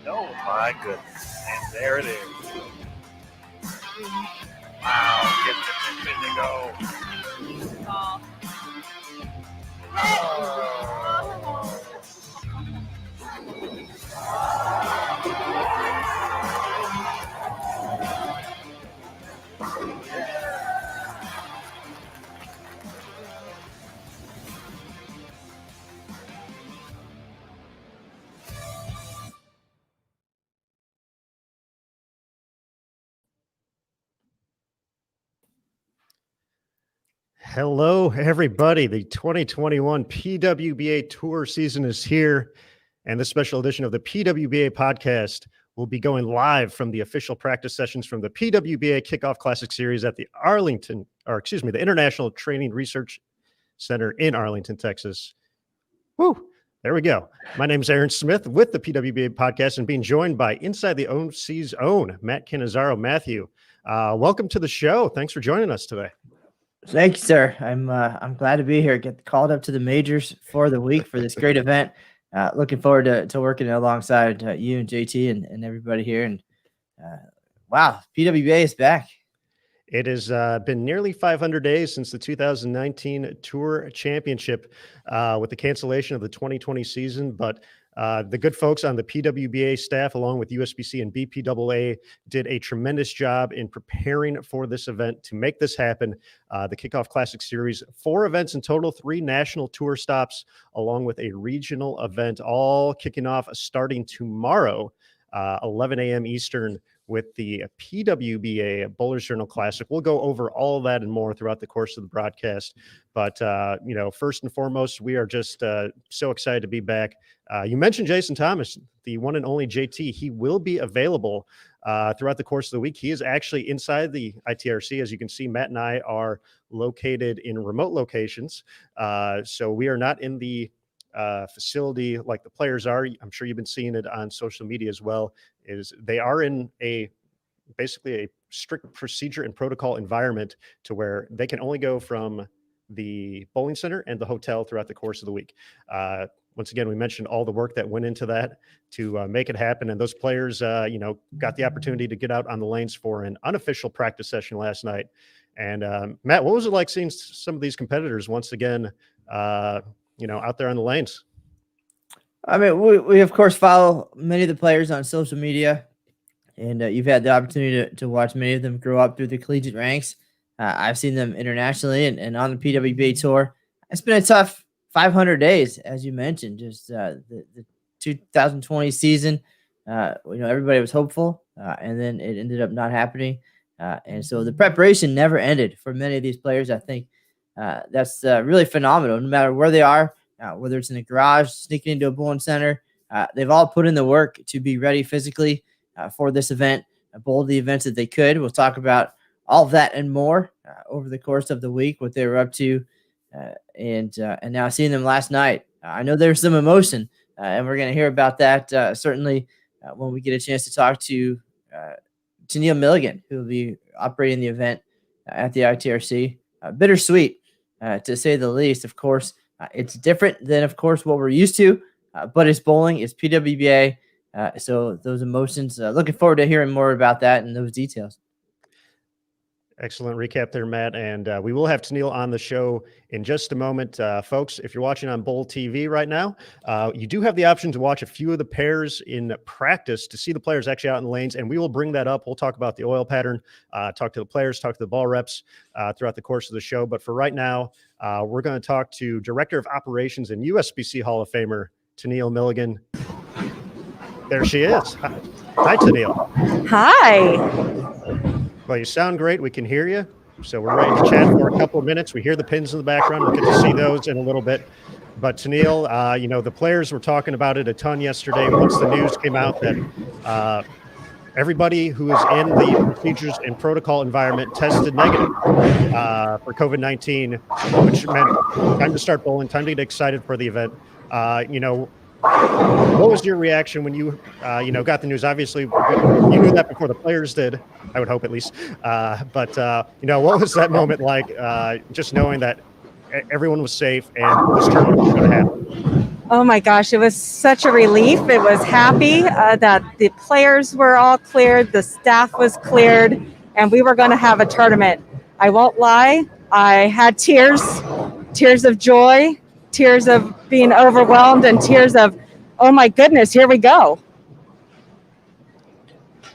Oh, my goodness. And there it is. Wow, get the to go. Oh. Hello, everybody. The 2021 PWBA Tour season is here, and this special edition of the PWBA Podcast will be going live from the official practice sessions from the PWBA Kickoff Classic Series at the the International Training Research Center in Arlington, Texas. Woo! There we go. My name is Aaron Smith with the PWBA Podcast and being joined by Inside the OC's own Matt Cannizzaro. Matthew, welcome to the show. Thanks for joining us today. Thank you, sir. I'm glad to be here. Get called up to the majors for the week for this great event. Looking forward to working alongside you and JT and everybody here. And wow, PWBA is back. It has been nearly 500 days since the 2019 Tour Championship with the cancellation of the 2020 season, but the good folks on the PWBA staff, along with USBC and BPAA, did a tremendous job in preparing for this event to make this happen. The Kickoff Classic Series, 4 events in total, 3 national tour stops, along with a regional event, all kicking off starting tomorrow, 11 a.m. Eastern, with the PWBA Bowlers Journal Classic. We'll go over all of that and more throughout the course of the broadcast. But, first and foremost, we are just so excited to be back. You mentioned Jason Thomas, the one and only JT. He will be available throughout the course of the week. He is actually inside the ITRC. As you can see, Matt and I are located in remote locations. So we are not in the facility like the players are. I'm sure you've been seeing it on social media as well. Is they are in basically a strict procedure and protocol environment to where they can only go from the bowling center and the hotel throughout the course of the week. Once again, we mentioned all the work that went into that to make it happen. And those players, got the opportunity to get out on the lanes for an unofficial practice session last night. And Matt, what was it like seeing some of these competitors once again, out there on the lanes? I mean, we of course follow many of the players on social media, and you've had the opportunity to watch many of them grow up through the collegiate ranks. I've seen them internationally and on the PWBA Tour. It's been a tough 500 days, as you mentioned. Just the 2020 season, everybody was hopeful, and then it ended up not happening. And so the preparation never ended for many of these players. I think that's really phenomenal. No matter where they are, whether it's in the garage, sneaking into a bowling center, they've all put in the work to be ready physically for this event, bowl the events that they could. We'll talk about all of that and more over the course of the week, what they were up to, and now seeing them last night. I know there's some emotion, and we're going to hear about that certainly when we get a chance to talk to Neil Milligan, who will be operating the event at the ITRC. Bittersweet, to say the least. Of course, it's different than, of course, what we're used to, but it's bowling, it's PWBA. So those emotions, looking forward to hearing more about that and those details. Excellent recap there, Matt. And we will have Tennille on the show in just a moment. Folks, if you're watching on Bowl TV right now, you do have the option to watch a few of the pairs in practice to see the players actually out in the lanes. And we will bring that up. We'll talk about the oil pattern, talk to the players, talk to the ball reps throughout the course of the show. But for right now, we're going to talk to Director of Operations and USBC Hall of Famer, Tennille Milligan. There she is. Hi, Tennille. Hi. Well, you sound great. We can hear you. So we're ready to chat for a couple of minutes. We hear the pins in the background. We'll get to see those in a little bit. But Tennille, the players were talking about it a ton yesterday. Once the news came out that everybody who is in the procedures and protocol environment tested negative for COVID-19, which meant time to start bowling, time to get excited for the event. What was your reaction when you, got the news? Obviously, you knew that before the players did, I would hope at least. But what was that moment like, just knowing that everyone was safe and this tournament was going to happen? Oh my gosh, it was such a relief. It was happy that the players were all cleared, the staff was cleared, and we were going to have a tournament. I won't lie, I had tears of joy, tears of being overwhelmed, and tears of, oh my goodness, here we go.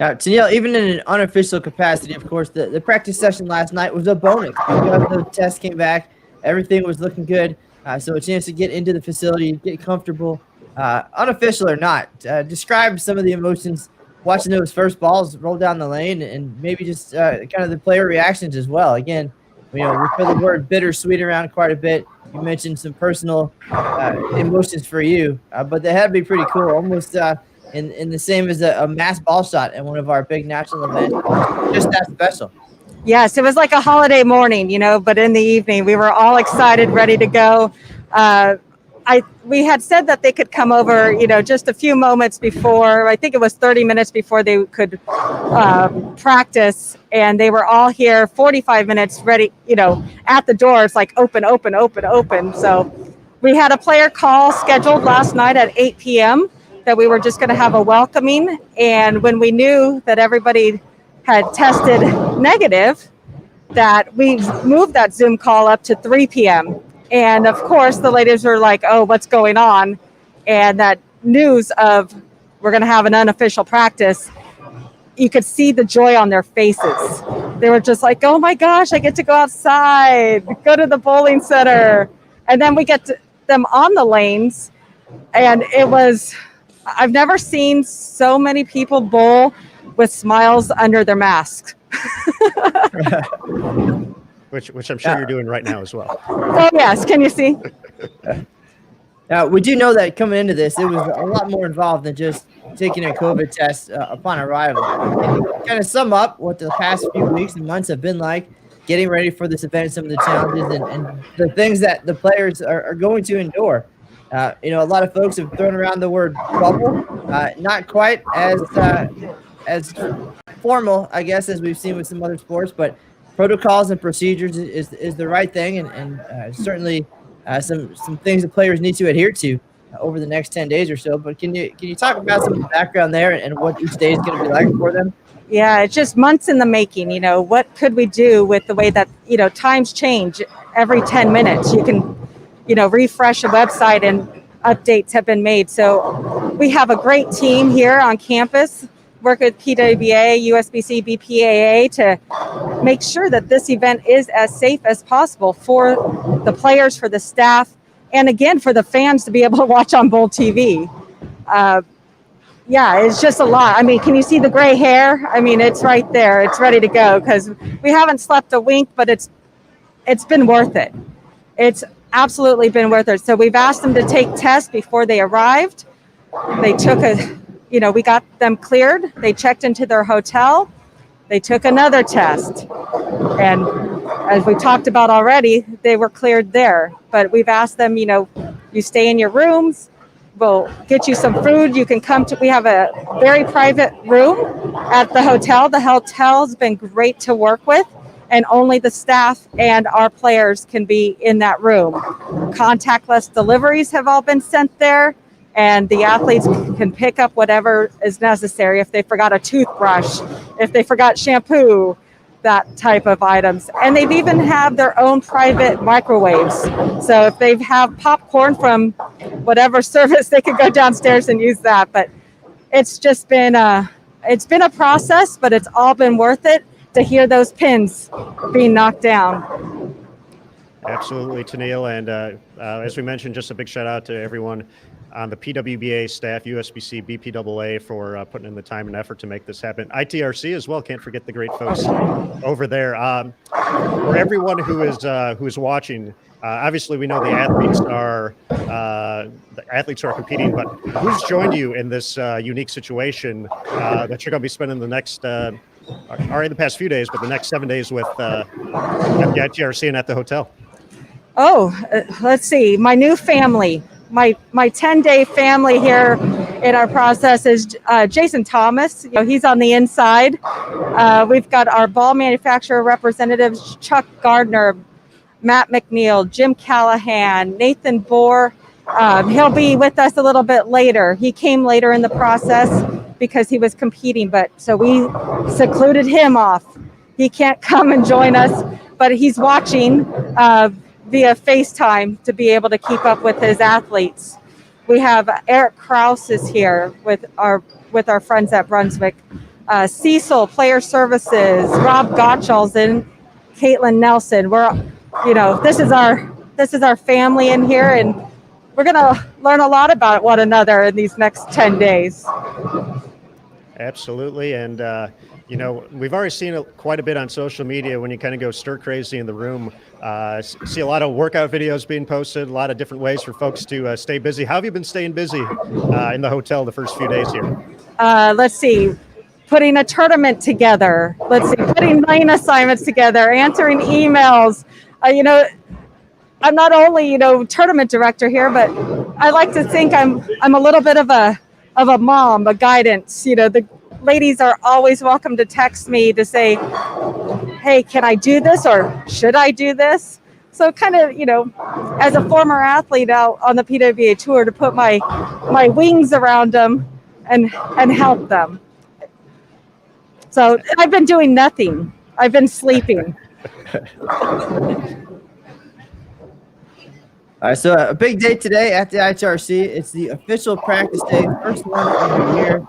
Now, Tennille, even in an unofficial capacity, of course, the practice session last night was a bonus. Because the test came back, everything was looking good. So a chance to get into the facility, get comfortable, unofficial or not. Describe some of the emotions watching those first balls roll down the lane, and maybe just kind of the player reactions as well. Again, we feel the word bittersweet around quite a bit. You mentioned some personal emotions for you, but they had to be pretty cool, almost in the same as a mass ball shot in one of our big national events. Just that special. Yes, it was like a holiday morning, but in the evening we were all excited, ready to go. We had said that they could come over, just a few moments before. I think it was 30 minutes before they could practice, and they were all here 45 minutes ready, at the door. It's like open. So we had a player call scheduled last night at 8 p.m. that we were just going to have a welcoming. And when we knew that everybody had tested negative, that we moved that Zoom call up to 3 p.m. And of course, the ladies were like, oh, what's going on? And that news of we're going to have an unofficial practice, you could see the joy on their faces. They were just like, oh my gosh, I get to go outside, go to the bowling center. And then we get them on the lanes. And I've never seen so many people bowl with smiles under their masks. Which I'm sure you're doing right now as well. Oh, yes. Can you see? Now, we do know that coming into this, it was a lot more involved than just taking a COVID test upon arrival. Can you kind of sum up what the past few weeks and months have been like, getting ready for this event, some of the challenges and the things that the players are going to endure? A lot of folks have thrown around the word bubble, not quite as formal, I guess, as we've seen with some other sports, but protocols and procedures is the right thing, and certainly some things that players need to adhere to over the next 10 days or so. But can you talk about some of the background there and what each day is going to be like for them? Yeah, it's just months in the making. What could we do with the way that, times change every 10 minutes? You can, refresh a website and updates have been made. So we have a great team here on campus, work with PWBA, USBC, BPAA to make sure that this event is as safe as possible for the players, for the staff, and again, for the fans to be able to watch on Bowl TV. Yeah, it's just a lot. I mean, can you see the gray hair? I mean, it's right there. It's ready to go because we haven't slept a wink, but it's been worth it. It's absolutely been worth it. So we've asked them to take tests before they arrived. They took we got them cleared. They checked into their hotel. They took another test. And as we talked about already, they were cleared there. But we've asked them, you stay in your rooms. We'll get you some food. You can come we have a very private room at the hotel. The hotel's been great to work with, and only the staff and our players can be in that room. Contactless deliveries have all been sent there, and the athletes can pick up whatever is necessary. If they forgot a toothbrush, if they forgot shampoo, that type of items. And they've even have their own private microwaves. So if they have popcorn from whatever service, they could go downstairs and use that. But it's just been a process, but it's all been worth it to hear those pins being knocked down. Absolutely, Tennille. And as we mentioned, just a big shout out to everyone on the PWBA staff, USBC, BPAA for putting in the time and effort to make this happen. ITRC as well. Can't forget the great folks over there. For everyone who is watching, obviously we know the athletes are competing, but who's joined you in this unique situation that you're going to be spending the next, already the past few days, but the next 7 days with at the ITRC and at the hotel? Let's see. My new family. My 10-day family here in our process is Jason Thomas. He's on the inside. We've got our ball manufacturer representatives, Chuck Gardner, Matt McNeil, Jim Callahan, Nathan Bohr, He'll be with us a little bit later. He came later in the process because he was competing, but so we secluded him off. He can't come and join us, but he's watching via FaceTime to be able to keep up with his athletes. We have Eric Kraus is here with our friends at Brunswick. Cecil, Player Services, Rob Gottschalks, and Caitlin Nelson. This is our family in here, and we're gonna learn a lot about one another in these next 10 days. Absolutely. And, we've already seen quite a bit on social media when you kind of go stir crazy in the room. See a lot of workout videos being posted, a lot of different ways for folks to stay busy. How have you been staying busy in the hotel the first few days here? Let's see. Putting a tournament together. Putting lane assignments together, answering emails. I'm not only, tournament director here, but I like to think I'm a little bit of a mom, a guidance. The ladies are always welcome to text me to say, hey, can I do this or should I do this? So kind of, as a former athlete out on the PWBA Tour, to put my wings around them and help them. So I've been doing nothing. I've been sleeping. All right, so a big day today at the ITRC. It's the official practice day, first one of the year.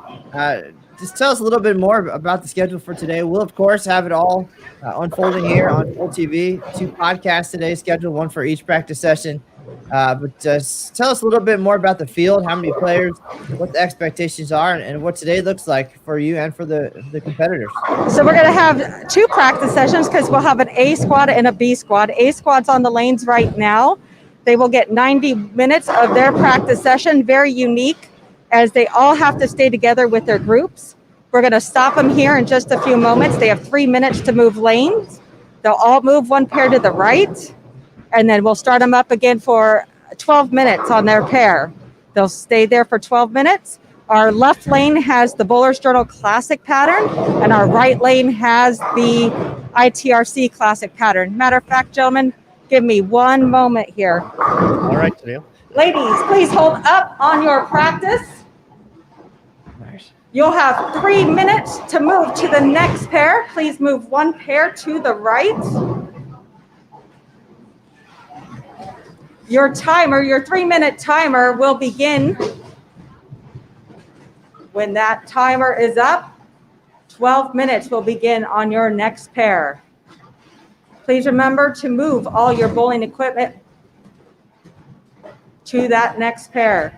Just tell us a little bit more about the schedule for today. We'll, of course, have it all unfolding here on Full TV. 2 podcasts today scheduled, 1 for each practice session. But just tell us a little bit more about the field, how many players, what the expectations are, and what today looks like for you and for the competitors. So we're going to have 2 practice sessions because we'll have an A squad and a B squad. A squad's on the lanes right now. They will get 90 minutes of their practice session, very unique, as they all have to stay together with their groups. We're going to stop them here in just a few moments. They have 3 minutes to move lanes. They'll all move 1 pair to the right, and then we'll start them up again for 12 minutes on their pair. They'll stay there for 12 minutes. Our left lane has the Bowler's Journal Classic pattern, and our right lane has the ITRC Classic pattern. Matter of fact, gentlemen, give me 1 moment here. All right, Tennille. Ladies, please hold up on your practice. Nice. You'll have 3 minutes to move to the next pair. Please move 1 pair to the right. Your 3-minute timer will begin when that timer is up. 12 minutes will begin on your next pair. Please remember to move all your bowling equipment to that next pair.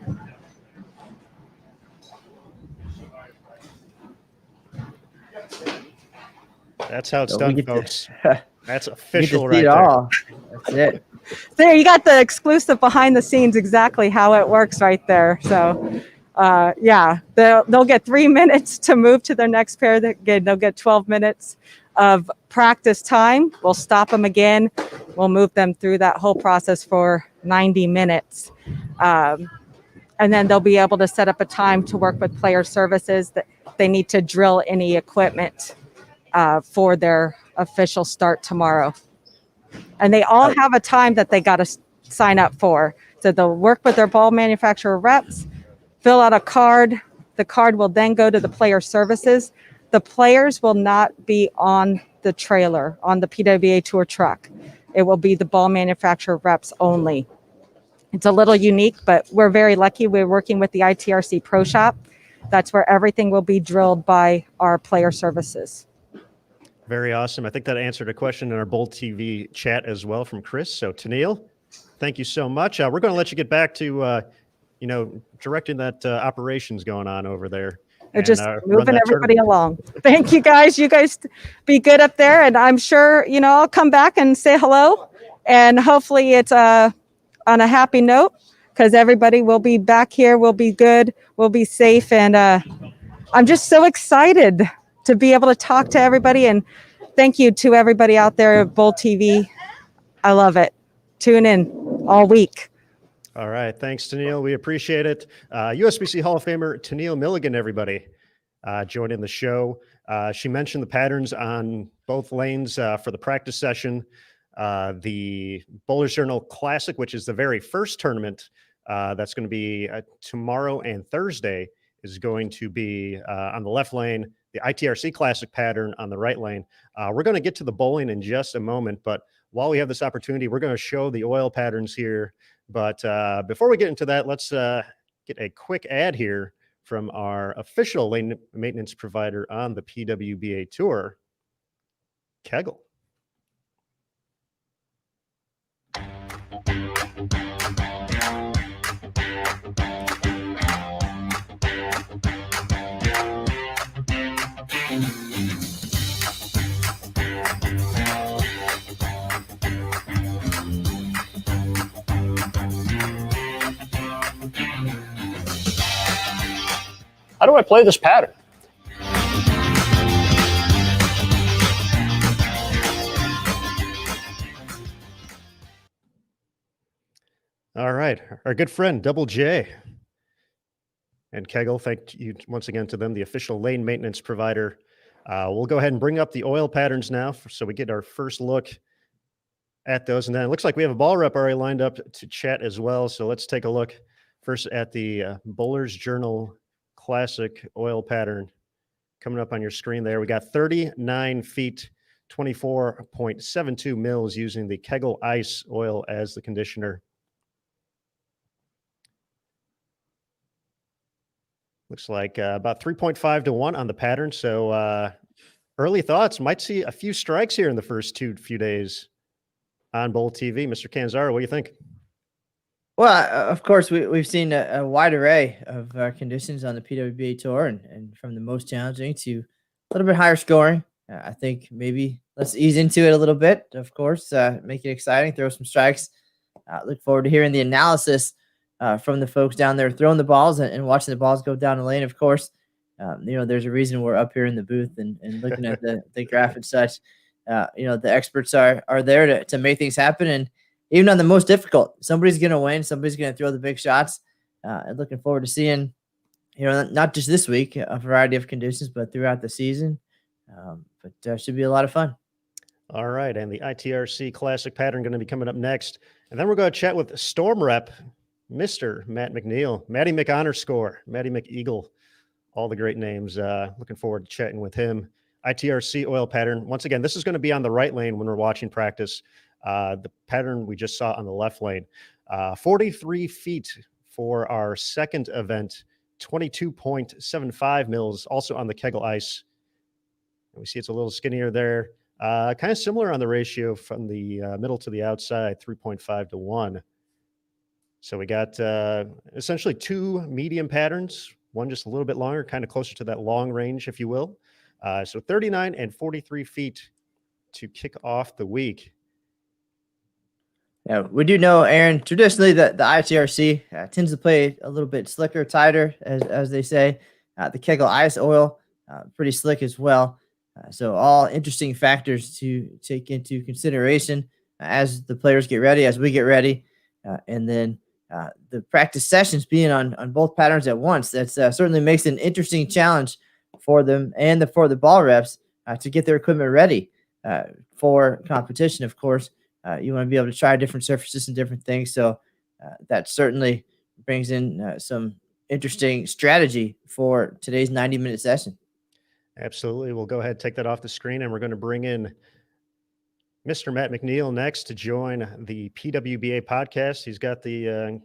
That's how it's So done, folks. That's You official can right see it there. all. That's it. There, you got the exclusive behind the scenes, exactly how it works right there. So, yeah, they'll get 3 minutes to move to their next pair. They'll get 12 minutes of practice time. We'll stop them again. We'll move them through that whole process for 90 minutes. And then they'll be able to set up a time to work with player services that they need to drill any equipment for their official start tomorrow. And they all have a time that they got to sign up for. So they'll work with their ball manufacturer reps, fill out a card. The card will then go to the player services. The players will not be on the trailer, on the PWBA Tour truck. It will be the ball manufacturer reps only. It's a little unique, but we're very lucky. We're working with the ITRC Pro Shop. That's where everything will be drilled by our player services. Very awesome. I think that answered a question in our Bold TV chat as well from Chris. So, Tennille, thank you so much. We're going to let you get back to, directing that operations going on over there. They're just moving everybody along. Thank you, guys. You guys be good up there. And I'm sure, I'll come back and say hello. And hopefully it's on a happy note because everybody will be back here. We'll be good. We'll be safe. And I'm just so excited to be able to talk to everybody. And thank you to everybody out there at Bold TV. I love it. Tune in all week. All right. Thanks, Tennille. We appreciate it. USBC Hall of Famer Tennille Milligan, everybody, joining the show. She mentioned the patterns on both lanes for the practice session. The Bowler's Journal Classic, which is the very first tournament That's going to be tomorrow, and Thursday is going to be on the left lane, the ITRC Classic pattern on the right lane. We're going to get to the bowling in just a moment, but while we have this opportunity, we're going to show the oil patterns here. But before we get into that, let's get a quick ad here from our official lane maintenance provider on the PWBA Tour, Kegel. How do I play this pattern? All right. Our good friend, Double J and Kegel, thank you once again to them, the official lane maintenance provider. We'll go ahead and bring up the oil patterns now so we get our first look at those. And then it looks like we have a ball rep already lined up to chat as well. So let's take a look first at the Bowler's Journal Classic oil pattern coming up on your screen there. We got 39 feet, 24.72 mils using the Kegel Ice oil as the conditioner. Looks like about 3.5 to 1 on the pattern. So early thoughts, might see a few strikes here in the first few days on Bowl TV. Mr. Canzaro, what do you think? Well, of course, we've seen a wide array of conditions on the PWBA Tour, and from the most challenging to a little bit higher scoring. I think maybe let's ease into it a little bit, of course, make it exciting, throw some strikes. Look forward to hearing the analysis from the folks down there throwing the balls and watching the balls go down the lane, of course. There's a reason we're up here in the booth and looking at the graph and such. The experts are there to make things happen, and even on the most difficult, somebody's going to win. Somebody's going to throw the big shots. And looking forward to seeing, not just this week, a variety of conditions, but throughout the season. But should be a lot of fun. All right. And the ITRC Classic pattern going to be coming up next. And then we're going to chat with Storm Rep, Mr. Matt McNeil, Matty McHonor, Matty McEagle, all the great names. Looking forward to chatting with him. ITRC oil pattern. Once again, this is going to be on the right lane when we're watching practice. The pattern we just saw on the left lane, 43 feet for our second event, 22.75 mils, also on the Kegel Ice. And we see it's a little skinnier there. Kind of similar on the ratio from the middle to the outside, 3.5 to 1. So we got essentially two medium patterns, one just a little bit longer, kind of closer to that long range, if you will. So 39 and 43 feet to kick off the week. Yeah, we do know, Aaron, traditionally the ITRC tends to play a little bit slicker, tighter, as they say. The Kegel Ice oil, pretty slick as well. So all interesting factors to take into consideration as the players get ready, as we get ready. And then the practice sessions being on both patterns at once, that certainly makes an interesting challenge for them and for the ball reps to get their equipment ready for competition, of course. You want to be able to try different surfaces and different things. So that certainly brings in some interesting strategy for today's 90-minute session. Absolutely. We'll go ahead and take that off the screen, and we're going to bring in Mr. Matt McNeil next to join the PWBA podcast. He's got the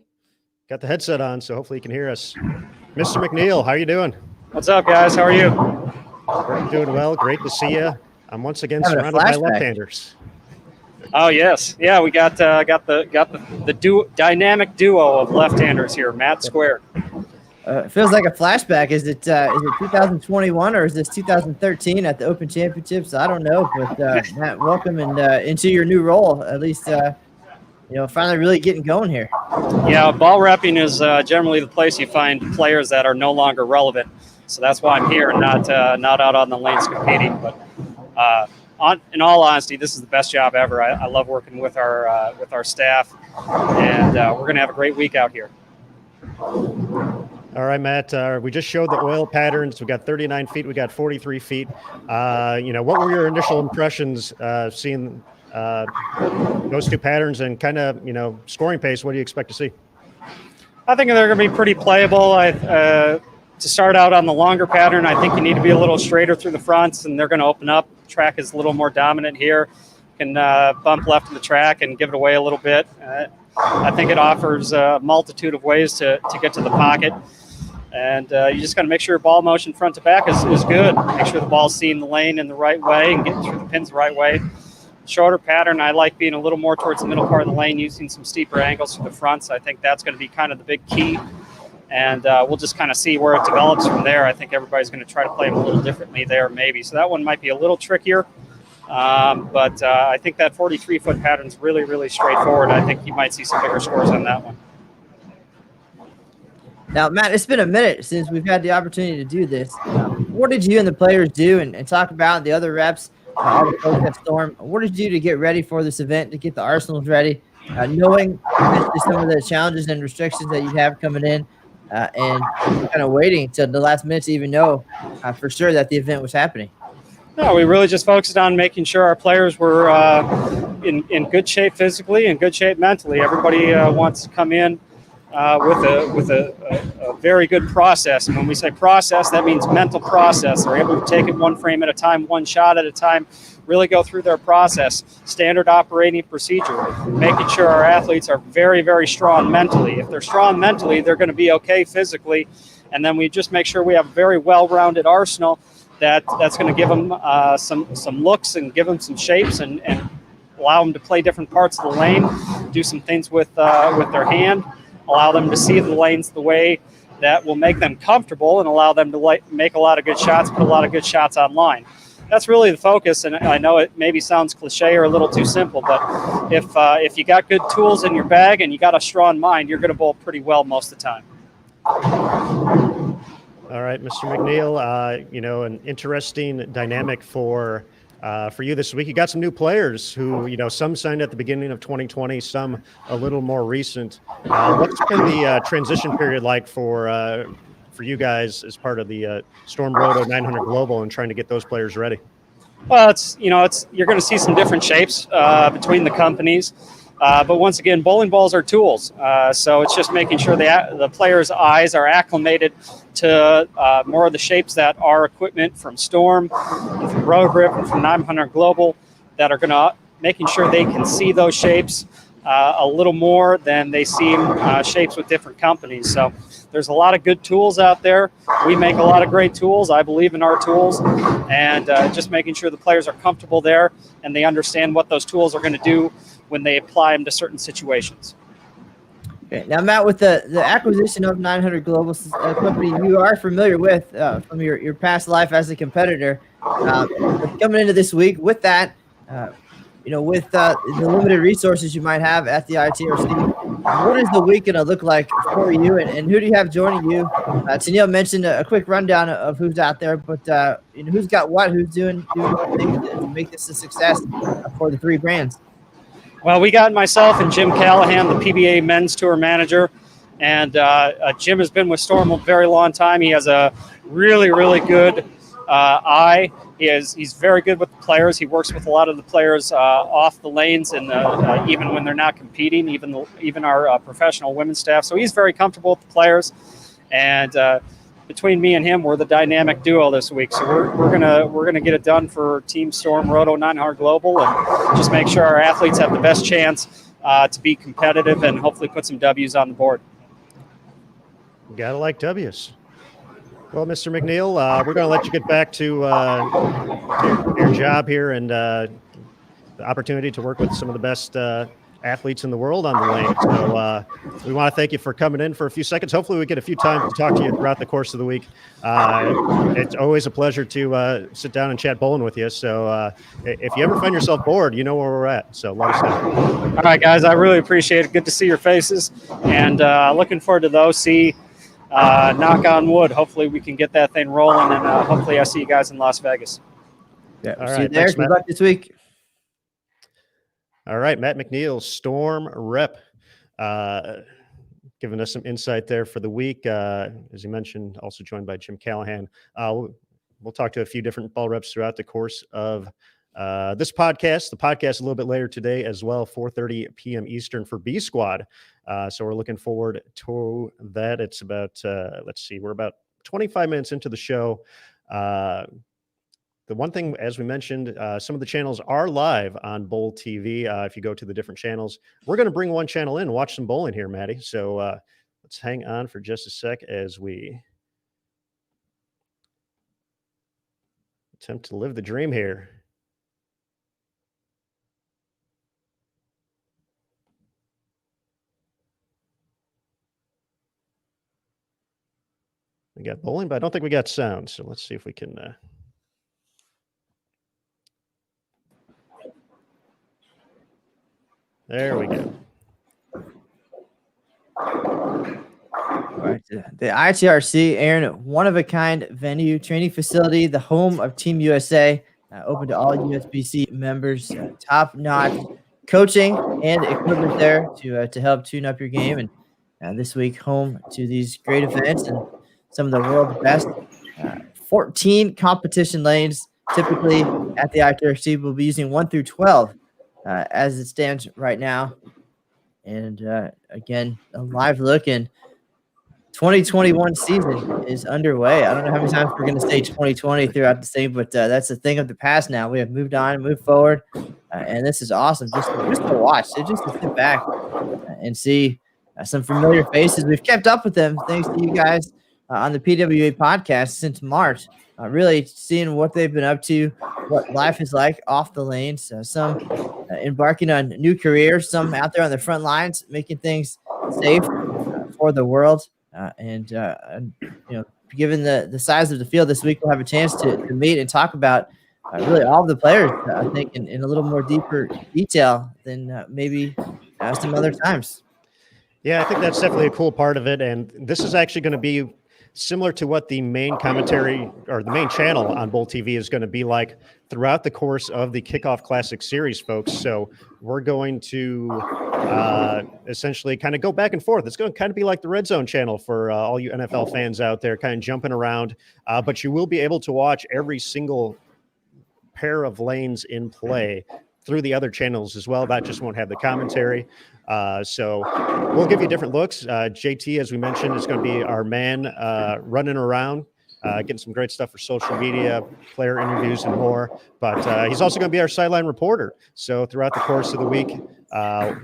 headset on, so hopefully he can hear us. Mr. McNeil, how are you doing? What's up, guys? How are you? We're doing well. Great to see you. I'm once again surrounded by left-handers. Oh yes, yeah. We got the dynamic duo of left-handers here, Matt Square. It feels like a flashback. Is it 2021 or is this 2013 at the Open Championships? I don't know, but Matt, welcome and into your new role. At least finally really getting going here. Yeah, ball repping is generally the place you find players that are no longer relevant. So that's why I'm here and not out on the lanes competing. But in all honesty, this is the best job ever. I love working with our staff, and we're going to have a great week out here. All right, Matt, we just showed the oil patterns. We got 39 feet. We got 43 feet. What were your initial impressions seeing those two patterns and kind of, scoring pace? What do you expect to see? I think they're going to be pretty playable. To start out on the longer pattern, I think you need to be a little straighter through the fronts, and they're going to open up. Track is a little more dominant here. Can bump left of the track and give it away a little bit. I think it offers a multitude of ways to get to the pocket. And you just got to make sure your ball motion front to back is good. Make sure the ball's seeing the lane in the right way and getting through the pins the right way. Shorter pattern, I like being a little more towards the middle part of the lane, using some steeper angles through the fronts. I think that's going to be kind of the big key. And we'll just kind of see where it develops from there. I think everybody's going to try to play them a little differently there, maybe. So that one might be a little trickier. But I think that 43-foot pattern is really, really straightforward. I think you might see some bigger scores on that one. Now, Matt, it's been a minute since we've had the opportunity to do this. What did you and the players do and talk about the other reps, all the folks at Storm? What did you do to get ready for this event, to get the arsenals ready, knowing some of the challenges and restrictions that you have coming in? And kind of waiting until the last minute to even know for sure that the event was happening. No, we really just focused on making sure our players were in good shape physically and good shape mentally. Everybody wants to come in with a very good process. And when we say process, that means mental process. They're able to take it one frame at a time, one shot at a time, really go through their process, standard operating procedure, making sure our athletes are very, very strong mentally. If they're strong mentally, they're going to be okay physically. And then we just make sure we have a very well-rounded arsenal that's going to give them some looks and give them some shapes and allow them to play different parts of the lane, do some things with their hand, allow them to see the lanes the way that will make them comfortable and allow them to make a lot of good shots, put a lot of good shots online. That's really the focus, and I know it maybe sounds cliche or a little too simple, but if you got good tools in your bag and you got a strong mind, you're going to bowl pretty well most of the time. All right, Mr. McNeil, an interesting dynamic for you this week. You got some new players who, some signed at the beginning of 2020, some a little more recent. What's been the transition period like for you guys as part of the Storm Roto 900 Global and trying to get those players ready? Well, you're going to see some different shapes between the companies. But once again, bowling balls are tools. So it's just making sure the players' eyes are acclimated to more of the shapes that are equipment from Storm, from Road Grip, and from 900 Global that are going to making sure they can see those shapes a little more than they see shapes with different companies. So there's a lot of good tools out there. We make a lot of great tools. I believe in our tools, and just making sure the players are comfortable there and they understand what those tools are going to do when they apply them to certain situations. Okay. Now, Matt, with the acquisition of 900 Global, a company you are familiar with from your past life as a competitor, coming into this week with that, with the limited resources you might have at the ITRC, what is the week going to look like for you, and who do you have joining you? Tennille mentioned a quick rundown of who's out there, but who's got what, who's doing what things to make this a success for the three brands? Well, we got myself and Jim Callahan, the PBA Men's Tour manager, and Jim has been with Storm a very long time. He has a really, really good eye. He's very good with the players. He works with a lot of the players off the lanes, and even when they're not competing, even our professional women's staff. So he's very comfortable with the players, and between me and him, we're the dynamic duo this week. So we're gonna get it done for Team Storm Roto 900 Global, and just make sure our athletes have the best chance to be competitive and hopefully put some W's on the board. Gotta like W's. Well, Mr. McNeil, we're going to let you get back to your job here and the opportunity to work with some of the best athletes in the world on the lane. So we want to thank you for coming in for a few seconds. Hopefully we get a few time to talk to you throughout the course of the week. It's always a pleasure to sit down and chat bowling with you. So if you ever find yourself bored, you know where we're at. So let us know. All right, guys, I really appreciate it. Good to see your faces, and looking forward to the OC. Knock on wood. Hopefully we can get that thing rolling, and hopefully I see you guys in Las Vegas. Yeah, all see right. you there. Thanks, Good Matt. luck this week. All right, Matt McNeil, Storm rep, giving us some insight there for the week. As you mentioned, also joined by Jim Callahan. We'll talk to a few different ball reps throughout the course of this podcast. The podcast a little bit later today as well, 4:30 p.m. Eastern for B Squad. So we're looking forward to that. It's about, let's see, we're about 25 minutes into the show. The one thing, as we mentioned, some of the channels are live on Bowl TV. If you go to the different channels, we're going to bring one channel in and watch some bowling here, Maddie. So let's hang on for just a sec as we attempt to live the dream here. We got bowling, but I don't think we got sound. So let's see if we can. There we go. All right, the ITRC, Aaron, one-of-a-kind venue, training facility, the home of Team USA, open to all USBC members, top-notch coaching and equipment there to help tune up your game. And this week, home to these great events and some of the world's best. 14 competition lanes, typically at the ITRC. We'll be using 1 through 12 as it stands right now. And again, a live look, and 2021 season is underway. I don't know how many times we're going to say 2020 throughout the same, but that's a thing of the past now. We have moved on and moved forward, and this is awesome just to watch. So just to sit back and see some familiar faces. We've kept up with them thanks to you guys on the PWBA podcast since March. Really seeing what they've been up to, what life is like off the lanes. Some embarking on new careers, some out there on the front lines, making things safe for the world. And given the size of the field this week, we'll have a chance to meet and talk about really all of the players, I think, in a little more deeper detail than maybe some other times. Yeah, I think that's definitely a cool part of it. And this is actually going to be similar to what the main commentary or the main channel on Bowl TV is going to be like throughout the course of the Kickoff Classic Series, folks. So we're going to essentially kind of go back and forth. It's going to kind of be like the Red Zone channel for all you NFL fans out there, kind of jumping around. But you will be able to watch every single pair of lanes in play through the other channels as well. That just won't have the commentary. So we'll give you different looks. JT, as we mentioned, is going to be our man running around, getting some great stuff for social media, player interviews, and more. But he's also going to be our sideline reporter. So throughout the course of the week,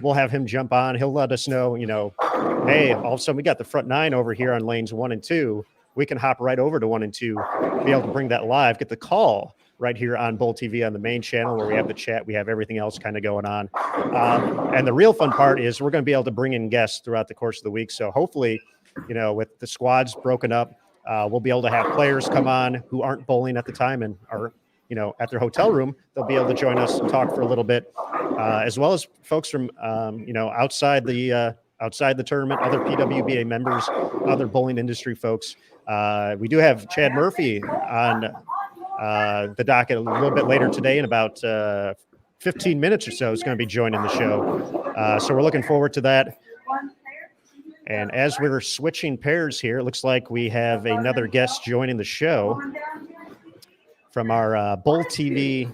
we'll have him jump on. He'll let us know, hey, all of a sudden we got the front 9 over here on lanes 1 and 2. We can hop right over to 1 and 2, be able to bring that live, get the call right here on Bowl TV on the main channel where we have the chat. We have everything else kind of going on. And the real fun part is we're going to be able to bring in guests throughout the course of the week. So hopefully, with the squads broken up, we'll be able to have players come on who aren't bowling at the time and are, at their hotel room. They'll be able to join us and talk for a little bit, as well as folks from, outside the tournament, other PWBA members, other bowling industry folks. We do have Chad Murphy on the docket a little bit later today in about 15 minutes or so is going to be joining the show. So we're looking forward to that. And as we're switching pairs here, it looks like we have another guest joining the show from our Bowl TV.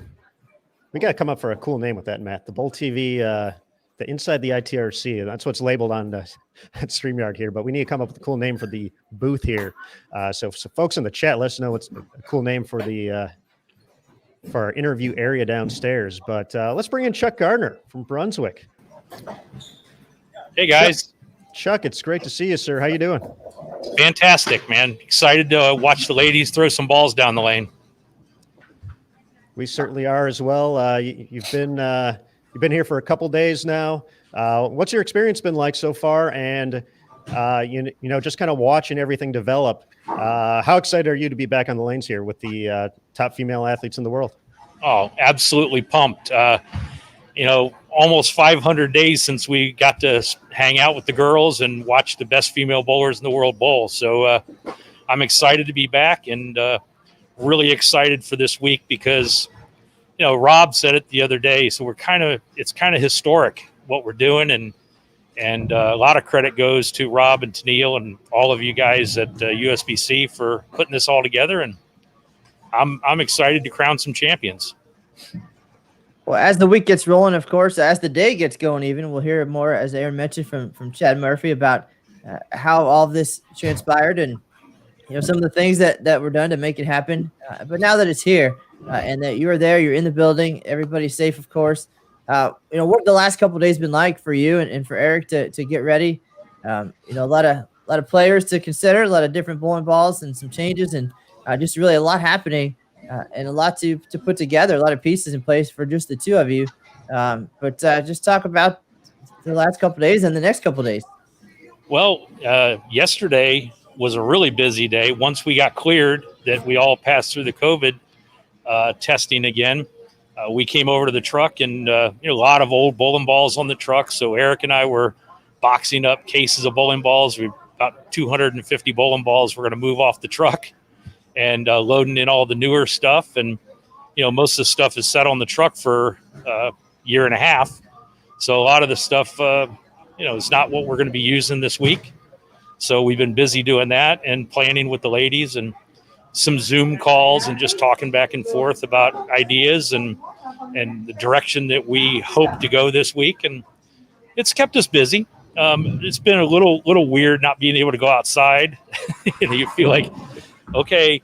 We got to come up for a cool name with that, Matt. The Bowl TV, the Inside the ITRC. That's what's labeled on the StreamYard here, but we need to come up with a cool name for the booth here. So folks in the chat, let us know what's a cool name for for our interview area downstairs. But let's bring in Chuck Gardner from Brunswick. Hey guys. Chuck, it's great to see you, sir. How you doing? Fantastic, man. Excited to watch the ladies throw some balls down the lane. We certainly are as well. You've been here for a couple days now. What's your experience been like so far? And just kind of watching everything develop. How excited are you to be back on the lanes here with the top female athletes in the world? Oh, absolutely pumped. Almost 500 days since we got to hang out with the girls and watch the best female bowlers in the world bowl. So I'm excited to be back and really excited for this week because, Rob said it the other day. So it's kind of historic what we're doing. And a lot of credit goes to Rob and Tennille and all of you guys at USBC for putting this all together. And I'm excited to crown some champions. Well, as the week gets rolling, of course, as the day gets going even, we'll hear more, as Aaron mentioned, from Chad Murphy about how all of this transpired and, some of the things that were done to make it happen. But now that it's here and that you're there, you're in the building, everybody's safe, of course. What the last couple of days been like for you and for Eric to get ready? A lot of players to consider, a lot of different bowling balls and some changes, and just really a lot happening and a lot to put together, a lot of pieces in place for just the two of you. But just talk about the last couple of days and the next couple of days. Well, yesterday was a really busy day. Once we got cleared that we all passed through the COVID testing again, we came over to the truck and a lot of old bowling balls on the truck. So Eric and I were boxing up cases of bowling balls. We've about 250 bowling balls we're going to move off the truck and loading in all the newer stuff. And, most of the stuff is set on the truck for a year and a half. So a lot of the stuff, is not what we're going to be using this week. So we've been busy doing that and planning with the ladies and some Zoom calls and just talking back and forth about ideas and the direction that we hope to go this week. And it's kept us busy. It's been a little weird not being able to go outside. You feel like, okay,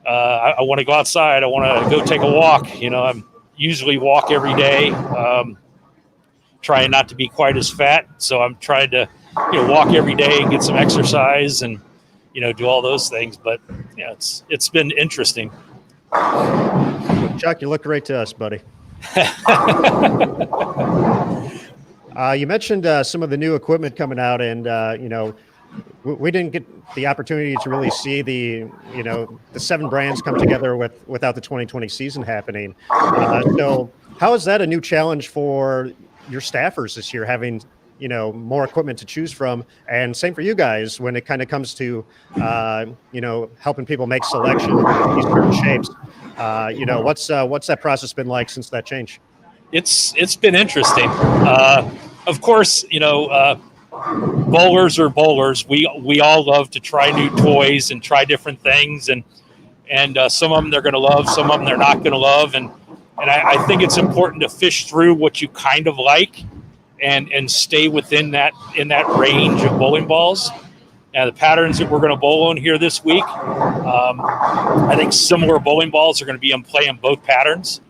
I want to go outside. I want to go take a walk. I usually walk every day, trying not to be quite as fat. So I'm trying to, walk every day and get some exercise and, do all those things. But it's been interesting. Chuck, you look great to us, buddy. You mentioned some of the new equipment coming out, and we didn't get the opportunity to really see the 7 brands come together without the 2020 season happening. So how is that a new challenge for your staffers this year, having more equipment to choose from, and same for you guys when it kind of comes to helping people make selections in these certain shapes? What's that process been like since that change? It's been interesting. Of course, bowlers are bowlers. We all love to try new toys and try different things, and some of them they're going to love, some of them they're not going to love, and I think it's important to fish through what you kind of like and stay within that range of bowling balls. The patterns that we're going to bowl on here this week, I think similar bowling balls are going to be in play in both patterns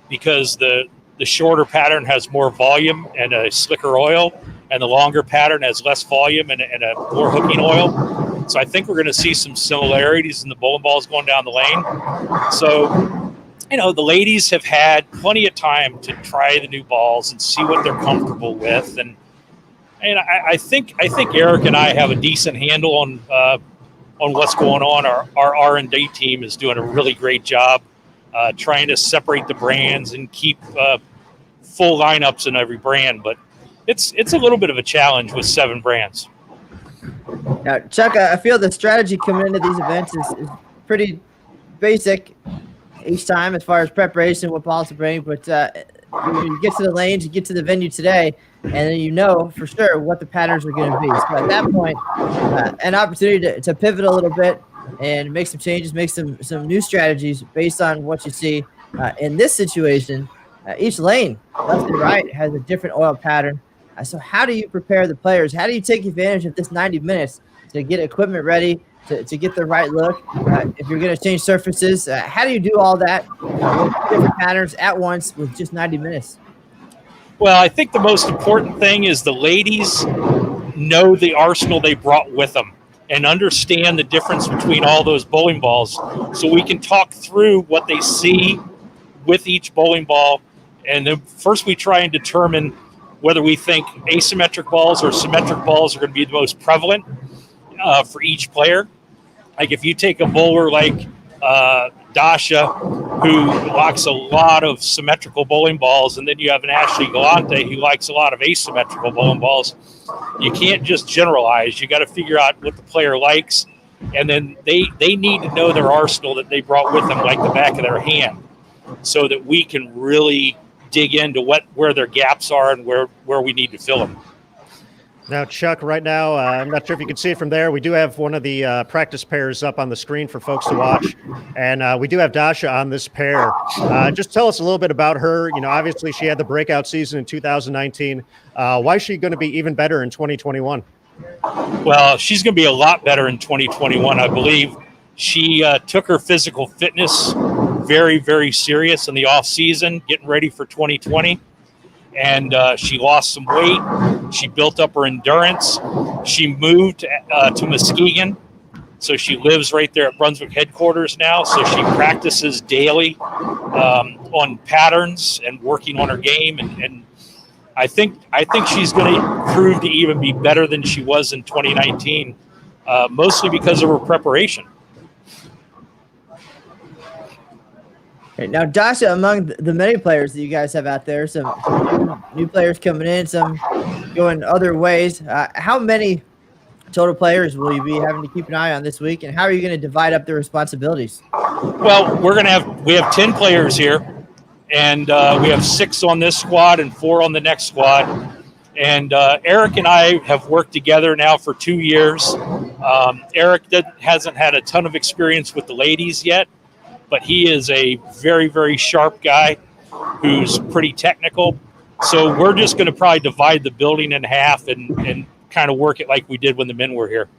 because the shorter pattern has more volume and a slicker oil, and the longer pattern has less volume and a more hooking oil. So I think we're going to see some similarities in the bowling balls going down the lane. So, the ladies have had plenty of time to try the new balls and see what they're comfortable with. And I think Eric and I have a decent handle on what's going on. Our R&D team is doing a really great job trying to separate the brands and keep full lineups in every brand. But it's a little bit of a challenge with 7 brands. Now, Chuck, I feel the strategy coming into these events is pretty basic each time as far as preparation, what balls to bring. But you get to the lanes, you get to the venue today, and then for sure what the patterns are going to be. So at that point, an opportunity to pivot a little bit and make some changes, make some new strategies based on what you see. In this situation, each lane, left and right, has a different oil pattern. So how do you prepare the players? How do you take advantage of this 90 minutes to get equipment ready, to get the right look? If you're going to change surfaces, how do you do all that with different patterns at once with just 90 minutes? Well, I think the most important thing is the ladies know the arsenal they brought with them and understand the difference between all those bowling balls, so we can talk through what they see with each bowling ball. And then first we try and determine whether we think asymmetric balls or symmetric balls are going to be the most prevalent for each player. Like if you take a bowler like Dasha, who likes a lot of symmetrical bowling balls, and then you have an Ashley Galante who likes a lot of asymmetrical bowling balls, you can't just generalize. You got to figure out what the player likes, and then they need to know their arsenal that they brought with them like the back of their hand, so that we can really dig into where their gaps are and where we need to fill them. Now, Chuck, right now, I'm not sure if you can see it from there. We do have one of the practice pairs up on the screen for folks to watch. And we do have Dasha on this pair. Just tell us a little bit about her. Obviously she had the breakout season in 2019. Why is she going to be even better in 2021? Well, she's going to be a lot better in 2021, I believe. She took her physical fitness very, very serious in the off season, getting ready for 2020. And she lost some weight. She built up her endurance. She moved to Muskegon. So she lives right there at Brunswick headquarters now. So she practices daily on patterns and working on her game. And I think she's going to prove to even be better than she was in 2019, mostly because of her preparation. Okay, now, Dasha, among the many players that you guys have out there, some new players coming in, some going other ways. How many total players will you be having to keep an eye on this week, and how are you going to divide up the responsibilities? Well, we have 10 players here, and we have 6 on this squad and 4 on the next squad. And Eric and I have worked together now for 2 years. Eric hasn't had a ton of experience with the ladies yet, but he is a very, very sharp guy who's pretty technical. So we're just going to probably divide the building in half and kind of work it like we did when the men were here.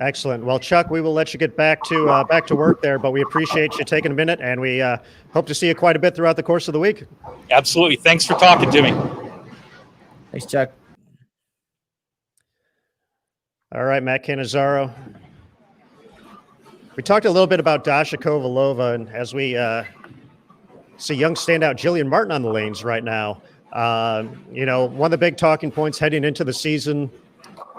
Excellent. Well, Chuck, we will let you get back to work there, but we appreciate you taking a minute, and we hope to see you quite a bit throughout the course of the week. Absolutely. Thanks for talking to me. Thanks, Chuck. All right, Matt Cannizzaro. We talked a little bit about Dasha Kovalova, and as we see young standout Jillian Martin on the lanes right now, one of the big talking points heading into the season,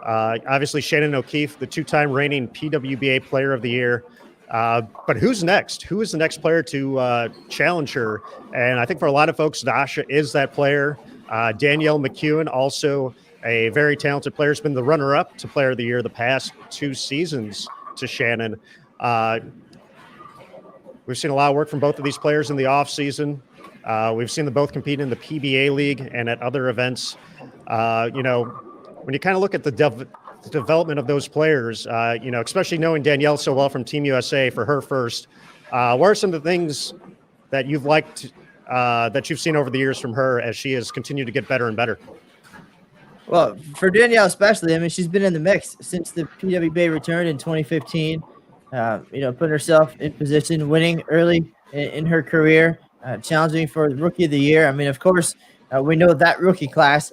obviously Shannon O'Keefe, the 2-time reigning PWBA Player of the Year. But who's next? Who is the next player to challenge her? And I think for a lot of folks, Dasha is that player. Danielle McEwen, also a very talented player, has been the runner-up to Player of the Year the past 2 seasons to Shannon. We've seen a lot of work from both of these players in the off season. We've seen them both compete in the PBA league and at other events. When you kind of look at the development of those players, especially knowing Danielle so well from Team USA for her first, what are some of the things that you've liked, that you've seen over the years from her as she has continued to get better and better? Well, for Danielle especially, she's been in the mix since the PWBA returned in 2015. Putting herself in position, winning early in her career, challenging for the Rookie of the Year. Of course, we know that rookie class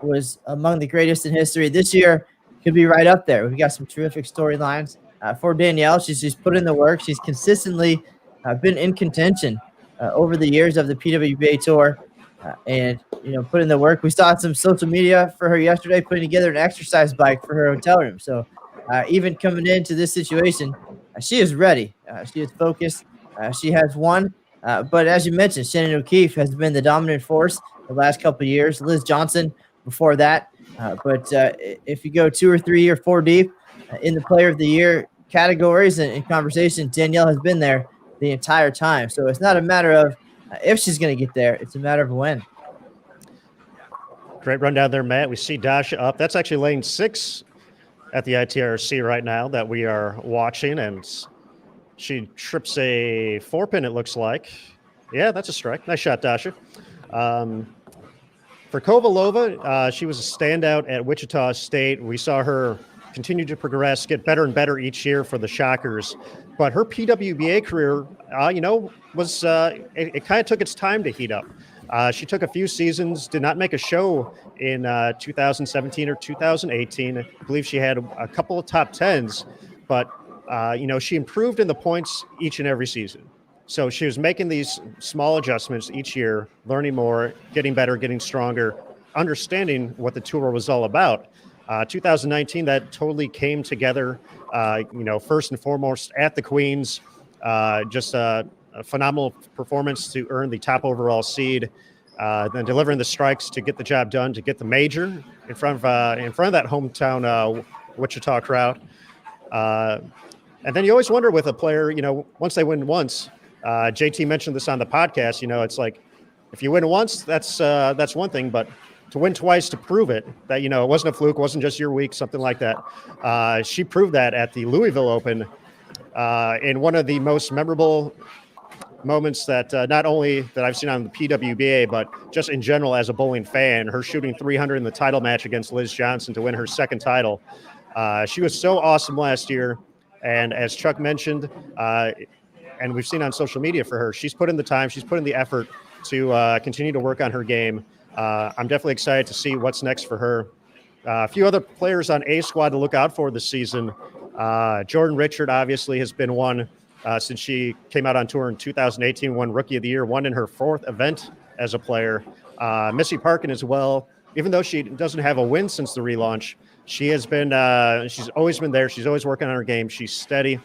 was among the greatest in history. This year could be right up there. We've got some terrific storylines for Danielle. She's put in the work. She's consistently been in contention over the years of the PWBA Tour, and put in the work. We saw some social media for her yesterday, putting together an exercise bike for her hotel room. So even coming into this situation, she is ready. She is focused. She has won. But as you mentioned, Shannon O'Keefe has been the dominant force the last couple of years. Liz Johnson before that. But if you go 2 or 3 or 4 deep in the Player of the Year categories and in conversation, Danielle has been there the entire time. So it's not a matter of if she's going to get there. It's a matter of when. Great rundown there, Matt. We see Dasha up. That's actually lane 6 at the ITRC right now that we are watching, and she trips a 4-pin, it looks like. Yeah, that's a strike. Nice shot, Dasha. For Kovalova, she was a standout at Wichita State. We saw her continue to progress, get better and better each year for the Shockers. But her PWBA career, was it kind of took its time to heat up. She took a few seasons, did not make a show in 2017 or 2018. I believe she had a couple of top 10s, but she improved in the points each and every season. So she was making these small adjustments each year, learning more, getting better, getting stronger, understanding what the tour was all about. 2019, that totally came together, first and foremost at the Queens, just a phenomenal performance to earn the top overall seed, then delivering the strikes to get the job done, to get the major in front of that hometown Wichita crowd. And then you always wonder with a player, once they win once, JT mentioned this on the podcast, it's like, if you win once, that's one thing, but to win twice to prove it that, it wasn't a fluke, wasn't just your week, something like that. She proved that at the Louisville Open in one of the most memorable moments that not only that I've seen on the PWBA, but just in general as a bowling fan, her shooting 300 in the title match against Liz Johnson to win her second title. She was so awesome last year. And as Chuck mentioned, and we've seen on social media for her, she's put in the time, she's put in the effort to continue to work on her game. I'm definitely excited to see what's next for her. A few other players on A squad to look out for this season. Jordan Richard obviously has been one since she came out on tour in 2018, won Rookie of the Year, won in her 4th event as a player. Missy Parkin as well. Even though she doesn't have a win since the relaunch, she has been, she's always been there. She's always working on her game. She's steady.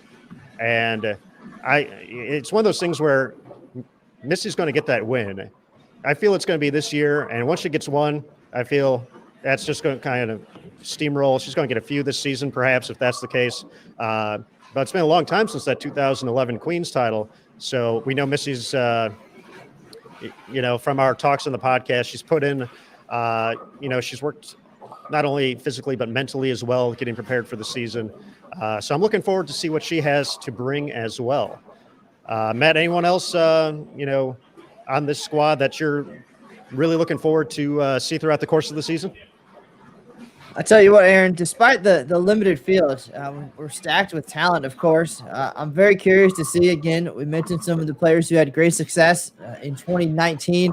And it's one of those things where Missy's going to get that win. I feel it's going to be this year. And once she gets one, I feel that's just going to kind of steamroll. She's going to get a few this season, perhaps, if that's the case. But it's been a long time since that 2011 Queens title. So we know Missy's, from our talks on the podcast, she's put in, she's worked not only physically, but mentally as well, getting prepared for the season. So I'm looking forward to see what she has to bring as well. Matt, anyone else, on this squad that you're really looking forward to see throughout the course of the season? I tell you what, Aaron, despite the limited field, we're stacked with talent, of course. I'm very curious to see, again, we mentioned some of the players who had great success in 2019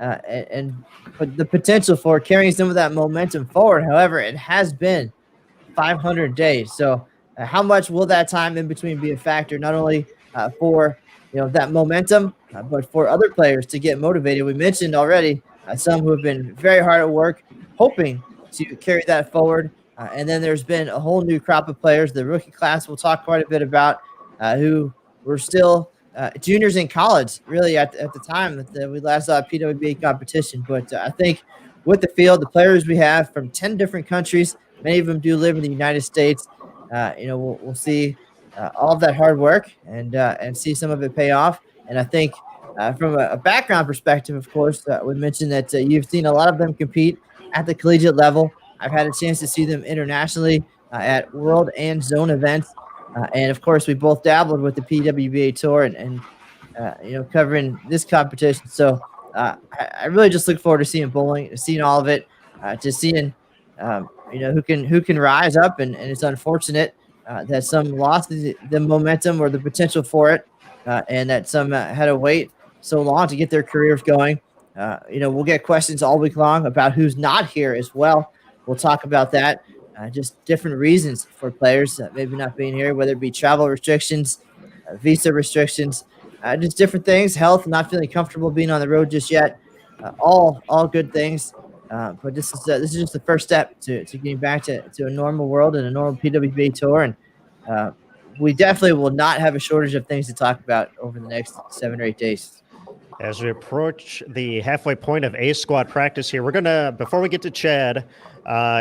and the potential for carrying some of that momentum forward. However, it has been 500 days. So how much will that time in between be a factor, not only for that momentum, but for other players to get motivated? We mentioned already some who have been very hard at work, hoping to carry that forward. And then there's been a whole new crop of players, the rookie class we'll talk quite a bit about, who were still juniors in college, really, at the time that we last saw a PWBA competition. But I think with the field, the players we have from 10 different countries, many of them do live in the United States, we'll see all of that hard work and see some of it pay off. And I think from a background perspective, of course, we mentioned that you've seen a lot of them compete at the collegiate level. I've had a chance to see them internationally at world and zone events. And of course, we both dabbled with the PWBA Tour and covering this competition. So I really just look forward to seeing bowling, seeing all of it, just seeing, who can rise up. And it's unfortunate that some lost the momentum or the potential for it, and that some had to wait so long to get their careers going. We'll get questions all week long about who's not here as well. We'll talk about that. Just different reasons for players maybe not being here, whether it be travel restrictions, visa restrictions, just different things, health, not feeling comfortable being on the road just yet. All good things. But this is just the first step to getting back to a normal world and a normal PWBA tour. And we definitely will not have a shortage of things to talk about over the next 7 or 8 days. As we approach the halfway point of A squad practice here, we're going to, before we get to Chad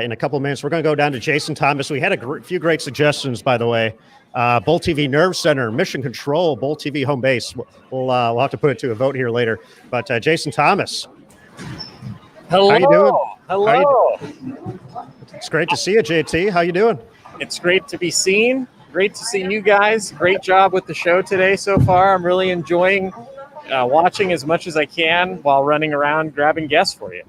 in a couple of minutes, we're going to go down to Jason Thomas. We had a few great suggestions, by the way. Bowl TV Nerve Center, Mission Control, Bowl TV Home Base. We'll have to put it to a vote here later. But Jason Thomas. Hello. How you doing? Hello. It's great to see you, JT. How you doing? It's great to be seen. Great to see you guys. Great job with the show today so far. I'm really enjoying watching as much as I can while running around grabbing guests for you.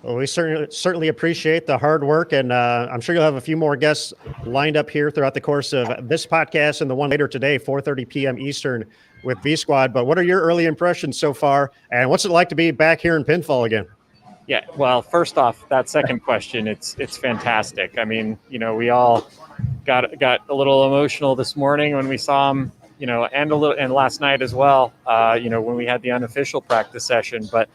Well, we certainly appreciate the hard work, and I'm sure you'll have a few more guests lined up here throughout the course of this podcast and the one later today, 4:30 p.m. Eastern with V Squad. But what are your early impressions so far, and what's it like to be back here in Pinfall again? Yeah, well, first off, that second question, it's fantastic. I mean, we all got a little emotional this morning when we saw him, and last night as well, when we had the unofficial practice session. But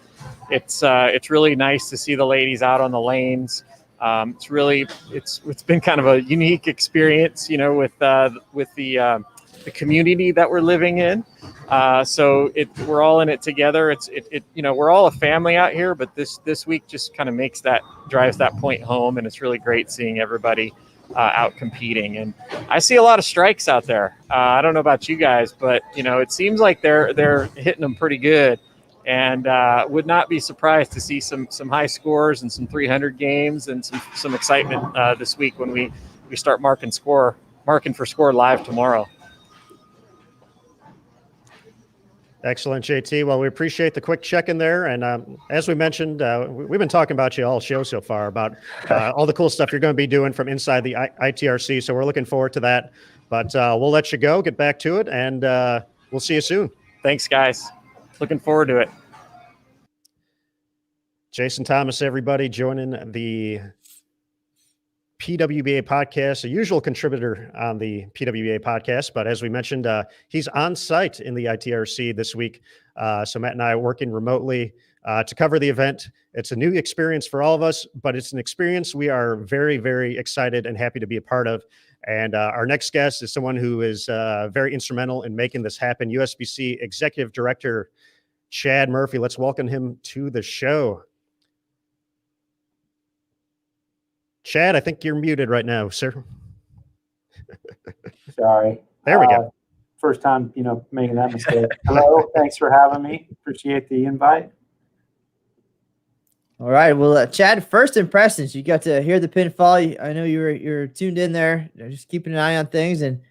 it's really nice to see the ladies out on the lanes. It's been kind of a unique experience, with the community that we're living in. So we're all in it together. We're all a family out here, but this week just kind of drives that point home. And it's really great seeing everybody out competing. And I see a lot of strikes out there. I don't know about you guys, but it seems like they're hitting them pretty good. and would not be surprised to see some high scores and some 300 games and some excitement this week when we start marking for score live tomorrow. Excellent, JT. Well, we appreciate the quick check-in there. And as we mentioned, we've been talking about you all show so far about all the cool stuff you're going to be doing from inside the ITRC. So we're looking forward to that. But we'll let you go, get back to it, and we'll see you soon. Thanks, guys. Looking forward to it. Jason Thomas, everybody, joining the PWBA Podcast, a usual contributor on the PWBA Podcast. But as we mentioned, he's on site in the ITRC this week. So Matt and I are working remotely to cover the event. It's a new experience for all of us, but it's an experience we are very, very excited and happy to be a part of. And our next guest is someone who is very instrumental in making this happen, USBC Executive Director Chad Murphy. Let's welcome him to the show. Chad, I think you're muted right now, sir. Sorry. There we go. First time, making that mistake. Hello. Thanks for having me. Appreciate the invite. All right. Well, Chad, first impressions. You got to hear the pinfall. I know you're tuned in there, just keeping an eye on things. And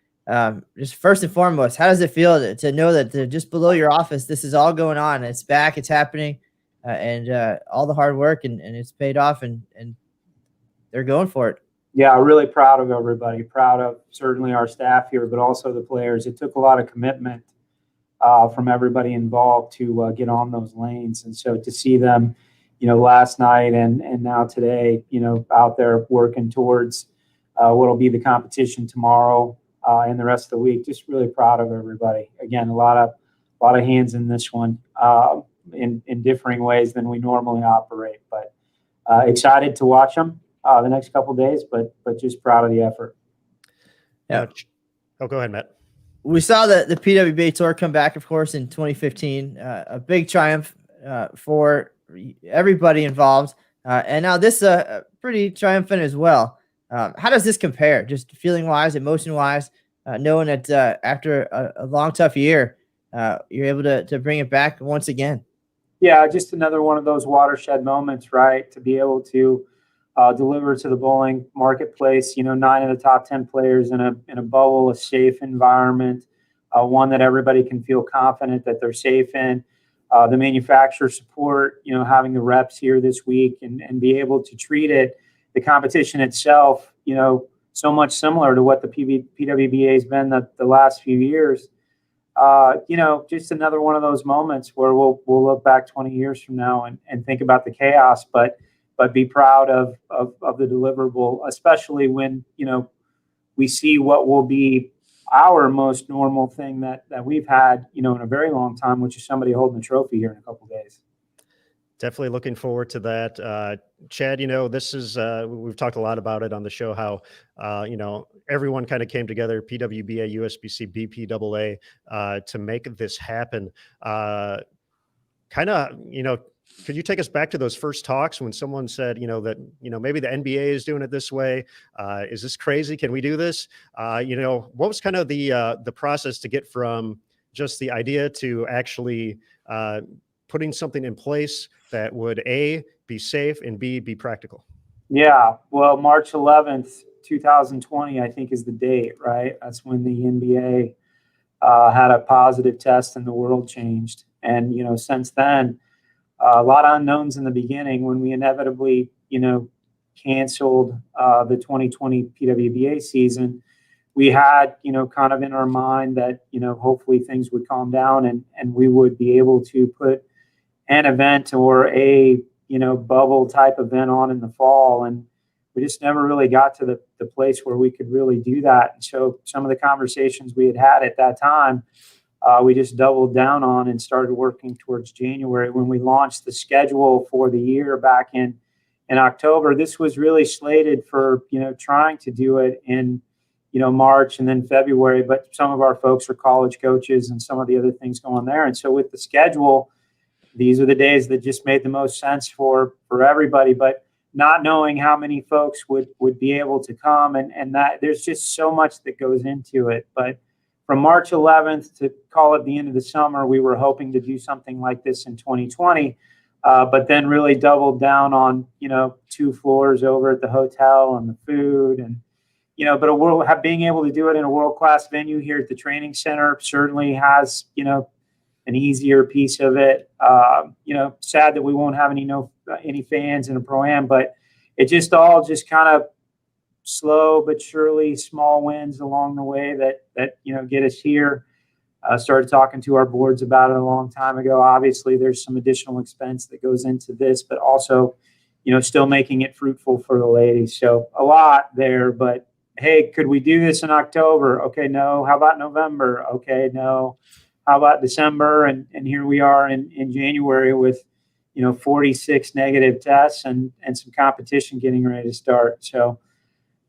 just first and foremost, how does it feel to know that just below your office, this is all going on? It's back. It's happening. And all the hard work and it's paid off and they're going for it. Yeah, really proud of everybody. Proud of certainly our staff here, but also the players. It took a lot of commitment from everybody involved to get on those lanes. And so to see them, last night and now today, out there working towards what'll be the competition tomorrow and the rest of the week, just really proud of everybody. Again, a lot of hands in this one in differing ways than we normally operate, but excited to watch them the next couple of days, but just proud of the effort. Yeah. Oh, go ahead, Matt. We saw the PWBA Tour come back, of course, in 2015. A big triumph for everybody involved. And now this is pretty triumphant as well. How does this compare, just feeling-wise, emotion-wise, knowing that after a long, tough year, you're able to bring it back once again? Yeah, just another one of those watershed moments, right, to be able to deliver to the bowling marketplace, 9 of the top 10 players in a bubble, a safe environment, one that everybody can feel confident that they're safe in. The manufacturer support, having the reps here this week and be able to treat it, the competition itself, so much similar to what the PWBA has been the last few years. Just another one of those moments where we'll look back 20 years from now and think about the chaos, but be proud of the deliverable, especially when, we see what will be our most normal thing that we've had, in a very long time, which is somebody holding the trophy here in a couple of days. Definitely looking forward to that. Chad, this is, we've talked a lot about it on the show, how, everyone kind of came together, PWBA, USBC, BPAA, to make this happen. Could you take us back to those first talks when someone said, that, maybe the NBA is doing it this way? Is this crazy? Can we do this? What was kind of the process to get from just the idea to actually putting something in place that would A, be safe, and B, be practical? Yeah, well, March 11th, 2020, I think is the date, right? That's when the NBA had a positive test and the world changed. And, since then, a lot of unknowns in the beginning when we inevitably, canceled the 2020 PWBA season. We had, kind of in our mind that, hopefully things would calm down and we would be able to put an event or a, bubble type event on in the fall. And we just never really got to the place where we could really do that. And so some of the conversations we had at that time, we just doubled down on and started working towards January when we launched the schedule for the year back in October. This was really slated for, trying to do it in, March and then February, but some of our folks are college coaches and some of the other things going there. And so with the schedule, these are the days that just made the most sense for everybody, but not knowing how many folks would be able to come and that there's just so much that goes into it. But from March 11th to call it the end of the summer, we were hoping to do something like this in 2020, but then really doubled down on, 2 floors over at the hotel and the food and, but being able to do it in a world-class venue here at the training center certainly has, an easier piece of it. Sad that we won't have any fans in a Pro-Am, but it just kind of slow but surely small wins along the way that get us here. Started talking to our boards about it a long time ago. Obviously, there's some additional expense that goes into this, but also, still making it fruitful for the ladies. So a lot there, but hey, could we do this in October? Okay, no. How about November? Okay, no. How about December? And here we are in January with, 46 negative tests and some competition getting ready to start. So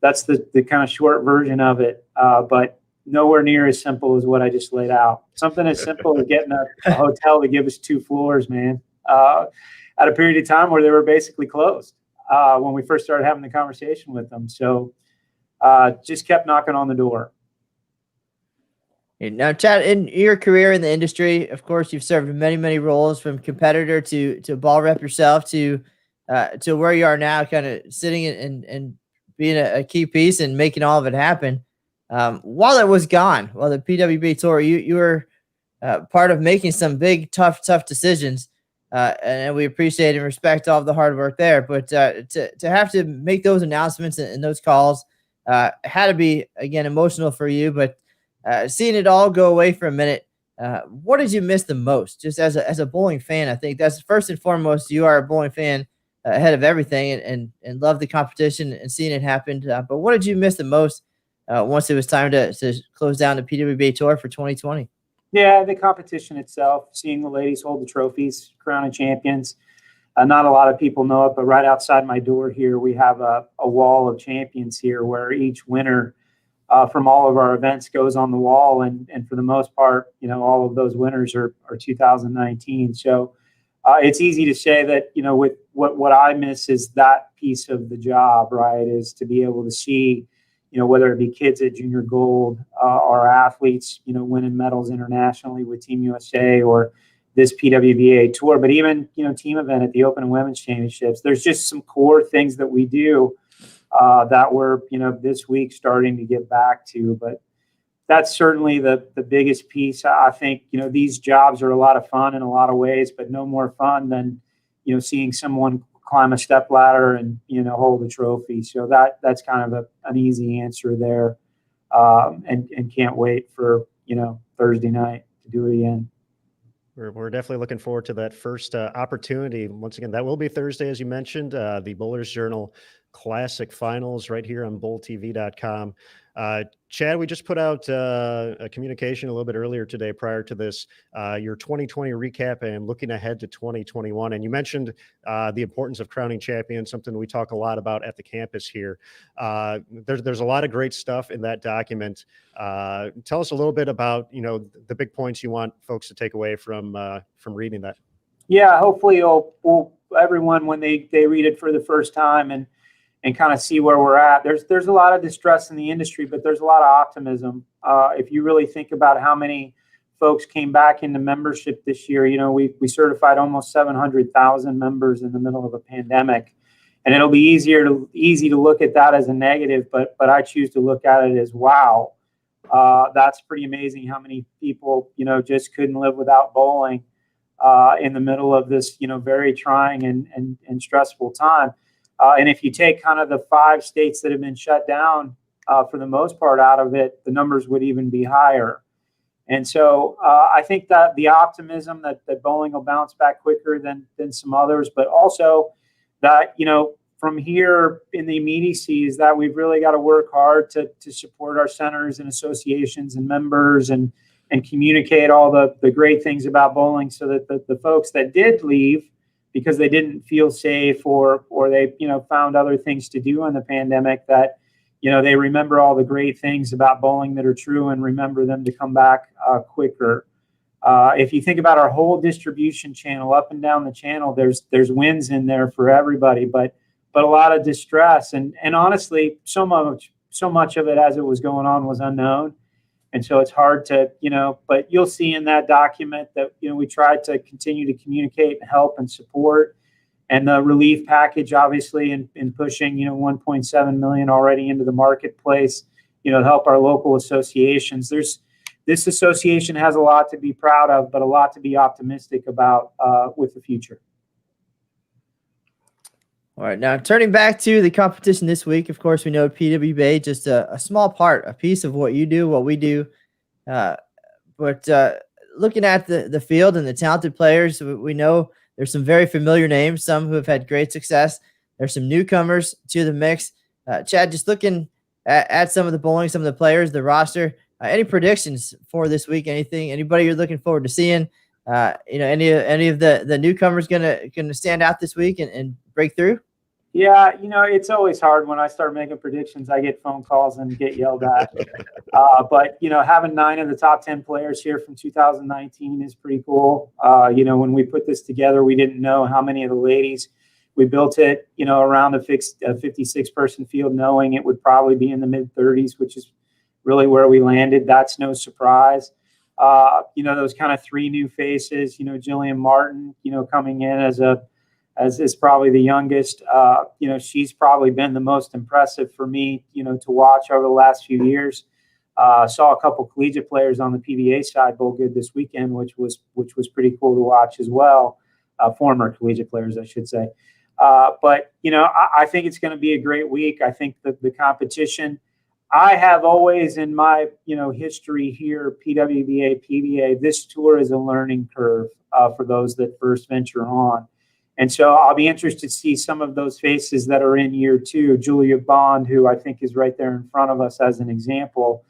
that's the kind of short version of it, but nowhere near as simple as what I just laid out. Something as simple as getting a hotel to give us 2 floors, man, at a period of time where they were basically closed when we first started having the conversation with them. So just kept knocking on the door. Now, Chad, in your career in the industry, of course, you've served in many, many roles, from competitor to ball rep yourself to where you are now, kind of sitting and being a key piece and making all of it happen. While it was gone, while the PWBA Tour, you were part of making some big, tough decisions, and we appreciate and respect all of the hard work there. But to have to make those announcements and those calls had to be, again, emotional for you. But seeing it all go away for a minute, what did you miss the most? Just as a bowling fan, I think that's first and foremost. You are a bowling fan ahead of everything, and love the competition and seeing it happen. But what did you miss the most once it was time to close down the PWBA Tour for 2020? Yeah, the competition itself, seeing the ladies hold the trophies, crowning champions. Not a lot of people know it, but right outside my door here, we have a wall of champions here where each winner from all of our events goes on the wall. And for the most part, all of those winners are 2019. So it's easy to say that, with what I miss is that piece of the job, right, is to be able to see, whether it be kids at Junior Gold, our athletes, winning medals internationally with Team USA or this PWBA Tour, but even, team event at the Open and Women's Championships. There's just some core things that we do that we're, this week starting to get back to. But that's certainly the biggest piece. I think, these jobs are a lot of fun in a lot of ways, but no more fun than, seeing someone climb a step ladder and, hold a trophy. So that's kind of an easy answer there. And can't wait for, Thursday night to do it again. We're definitely looking forward to that first opportunity. Once again, that will be Thursday, as you mentioned, the Bowlers Journal Classic Finals right here on bowltv.com. Chad, we just put out a communication a little bit earlier today prior to this, your 2020 recap and looking ahead to 2021. And you mentioned the importance of crowning champions, something we talk a lot about at the campus here. There's a lot of great stuff in that document. Tell us a little bit about, the big points you want folks to take away from reading that. Yeah, hopefully everyone, when they read it for the first time and kind of see where we're at. There's a lot of distress in the industry, but there's a lot of optimism. If you really think about how many folks came back into membership this year, we certified almost 700,000 members in the middle of a pandemic, and it'll be easy to look at that as a negative, but I choose to look at it as wow. That's pretty amazing how many people just couldn't live without bowling in the middle of this very trying and stressful time. And if you take kind of the 5 states that have been shut down for the most part out of it, the numbers would even be higher. And so I think that the optimism that bowling will bounce back quicker than some others, but also that, from here in the immediacy is that we've really got to work hard to support our centers and associations and members and communicate all the great things about bowling so that the folks that did leave because they didn't feel safe or they, found other things to do in the pandemic that, they remember all the great things about bowling that are true and remember them to come back quicker. If you think about our whole distribution channel up and down the channel, there's wins in there for everybody, but a lot of distress and honestly, so much of it as it was going on was unknown. And so it's hard to, but you'll see in that document that, we tried to continue to communicate and help and support. And the relief package, obviously, in pushing, 1.7 million already into the marketplace, to help our local associations. This association has a lot to be proud of, but a lot to be optimistic about with the future. All right, now turning back to the competition this week, of course, we know PWBA just a small part, a piece of what you do, what we do. But looking at the field and the talented players, we know there's some very familiar names, some who have had great success. There's some newcomers to the mix. Chad, just looking at some of the bowling, some of the players, the roster, any predictions for this week? Anybody you're looking forward to seeing? Any of the newcomers gonna stand out this week and break through? Yeah, it's always hard when I start making predictions. I get phone calls and get yelled at. But having 9 of the top 10 players here from 2019 is pretty cool. When we put this together, we didn't know how many of the ladies. We built it, around a fixed 56-person field, knowing it would probably be in the mid-30s, which is really where we landed. That's no surprise. Those kind of 3 new faces, Jillian Martin, coming in as is probably the youngest. She's probably been the most impressive for me, to watch over the last few years. Saw a couple collegiate players on the PBA side bowl good this weekend, which was pretty cool to watch as well. Former collegiate players, I should say. But I think it's going to be a great week. I think the competition. I have always in my history here, PWBA, PBA, this tour is a learning curve for those that first venture on. And so I'll be interested to see some of those faces that are in year 2. Julia Bond, who I think is right there in front of us as an example.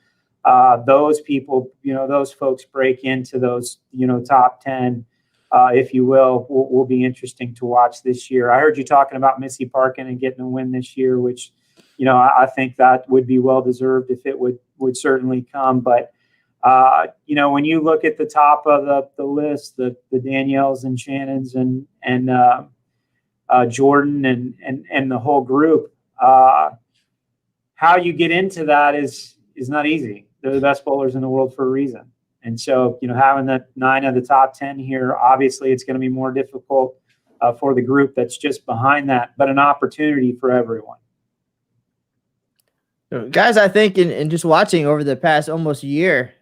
Those people, those folks break into those, top 10, if you will be interesting to watch this year. I heard you talking about Missy Parkin and getting a win this year, which, I think that would be well-deserved if it would certainly come. But, when you look at the top of the list, the Danielles and Shannons and Jordan and the whole group, how you get into that is not easy. They're the best bowlers in the world for a reason. And so, having the 9 of the top 10 here, obviously it's going to be more difficult for the group that's just behind that, but an opportunity for everyone. Guys, I think in just watching over the past almost year,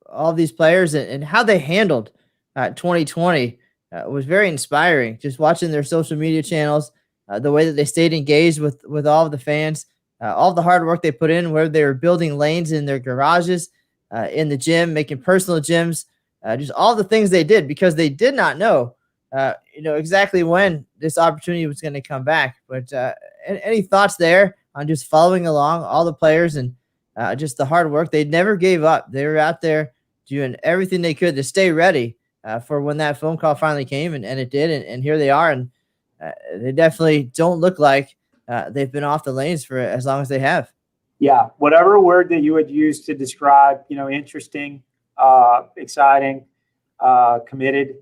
all these players and how they handled 2020 was very inspiring. Just watching their social media channels, the way that they stayed engaged with all of the fans, all the hard work they put in, where they were building lanes in their garages, in the gym, making personal gyms, just all the things they did because they did not know, exactly when this opportunity was going to come back. But any thoughts there on just following along all the players and just the hard work? They never gave up. They were out there doing everything they could to stay ready for when that phone call finally came, and it did. And here they are. And they definitely don't look like they've been off the lanes for as long as they have. Yeah, whatever word that you would use to describe, interesting, exciting, committed,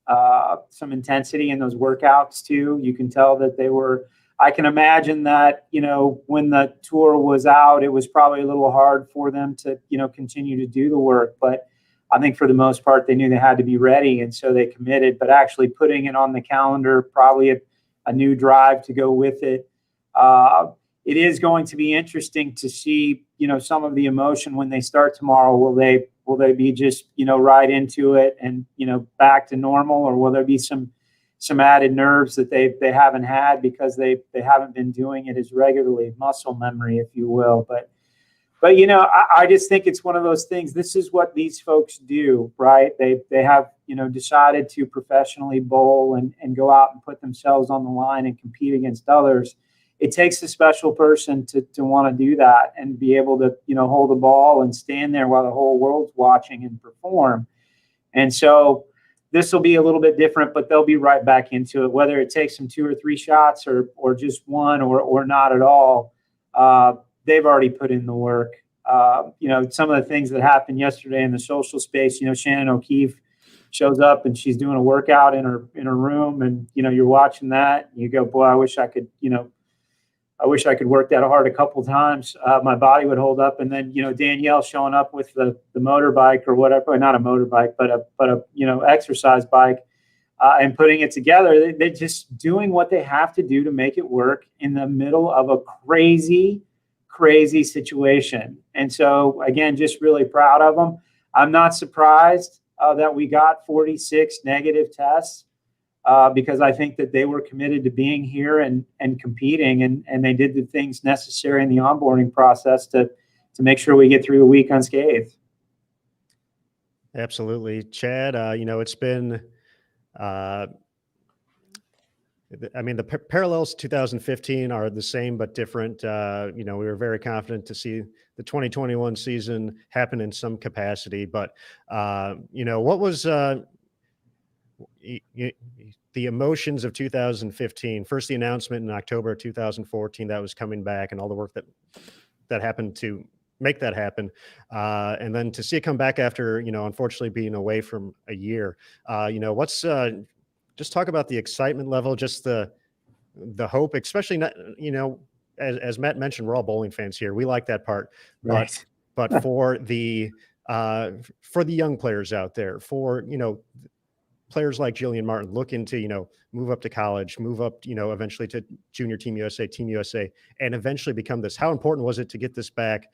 some intensity in those workouts too. You can tell that they were. I can imagine that, when the tour was out, it was probably a little hard for them to, continue to do the work. But I think for the most part, they knew they had to be ready. And so they committed, but actually putting it on the calendar, probably a new drive to go with it. It is going to be interesting to see, some of the emotion when they start tomorrow. Will they be just, right into it and, back to normal, or will there be some added nerves that they haven't had because they haven't been doing it as regularly, muscle memory, if you will. But I just think it's one of those things. This is what these folks do, right? They have, decided to professionally bowl and go out and put themselves on the line and compete against others. It takes a special person to want to do that and be able to, hold the ball and stand there while the whole world's watching and perform. And so this will be a little bit different, but they'll be right back into it, whether it takes them 2 or 3 shots or just one or not at all. They've already put in the work. Some of the things that happened yesterday in the social space, Shannon O'Keefe shows up and she's doing a workout in her room, and, you're watching that and you go, boy, I wish I could, I wish I could work that hard a couple times. My body would hold up. And then, Danielle showing up with the motorbike or whatever, not a motorbike, but a exercise bike, and putting it together. They're just doing what they have to do to make it work in the middle of a crazy situation. And so, again, just really proud of them. I'm not surprised that we got 46 negative tests, because I think that they were committed to being here and competing, and they did the things necessary in the onboarding process to make sure we get through the week unscathed. Absolutely. Chad, it's been, the parallels to 2015 are the same but different. We were very confident to see the 2021 season happen in some capacity. But, what was the emotions of 2015? First, the announcement in October of 2014 that was coming back, and all the work that happened to make that happen. And then to see it come back after, unfortunately being away from a year. What's just talk about the excitement level, just the hope, especially not, as Matt mentioned, we're all bowling fans here. We like that part, Right. but for the young players out there, for, players like Jillian Martin looking to, move up to college, move up, eventually to junior Team USA, and eventually become this. How important was it to get this back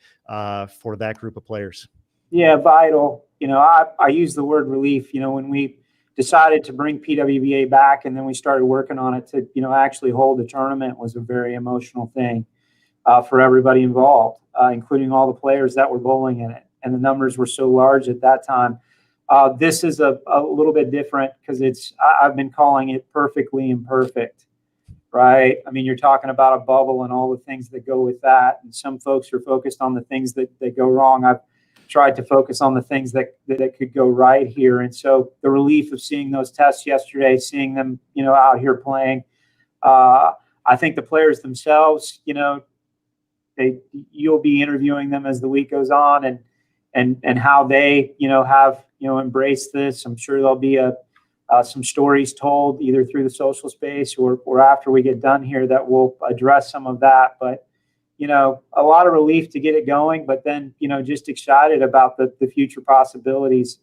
for that group of players? Yeah, vital. I use the word relief, when we decided to bring PWBA back, and then we started working on it to, actually hold the tournament, was a very emotional thing for everybody involved, including all the players that were bowling in it. And the numbers were so large at that time. This is a little bit different because I've been calling it perfectly imperfect, right? I mean, you're talking about a bubble and all the things that go with that. And some folks are focused on the things that go wrong. I've tried to focus on the things that could go right here. And so the relief of seeing those tests yesterday, seeing them, out here playing, I think the players themselves, you'll be interviewing them as the week goes on, and how they, have, embraced this. I'm sure there'll be some stories told either through the social space or after we get done here that will address some of that. But, a lot of relief to get it going, but then, just excited about the future possibilities.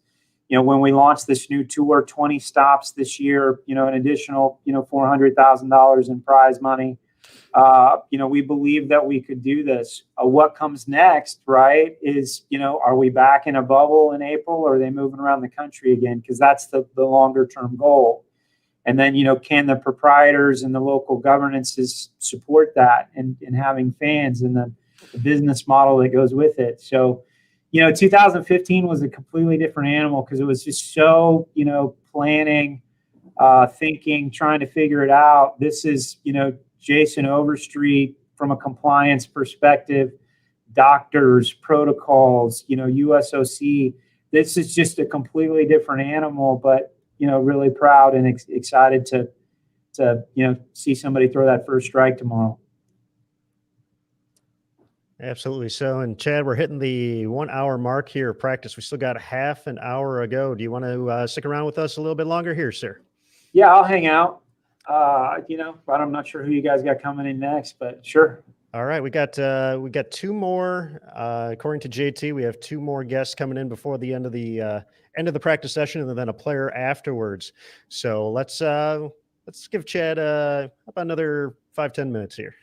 When we launched this new tour, 20 stops this year, an additional, $400,000 in prize money. We believe that we could do this. What comes next, right, is, are we back in a bubble in April, or are they moving around the country again? Because that's the longer term goal. And then, can the proprietors and the local governances support that and having fans and the business model that goes with it? So, 2015 was a completely different animal because it was just so, planning, thinking, trying to figure it out. This is, Jason Overstreet from a compliance perspective, doctors, protocols, USOC. This is just a completely different animal, but, really proud and excited to see somebody throw that first strike tomorrow. Absolutely. So, and Chad, we're hitting the 1 hour mark here of practice. We still got half an hour ago. Do you want to stick around with us a little bit longer here, sir? Yeah, I'll hang out. But I'm not sure who you guys got coming in next, but sure. All right, we got two more. According to JT, we have two more guests coming in before the end of the practice session, and then a player afterwards. So let's give Chad about another 5-10 minutes here.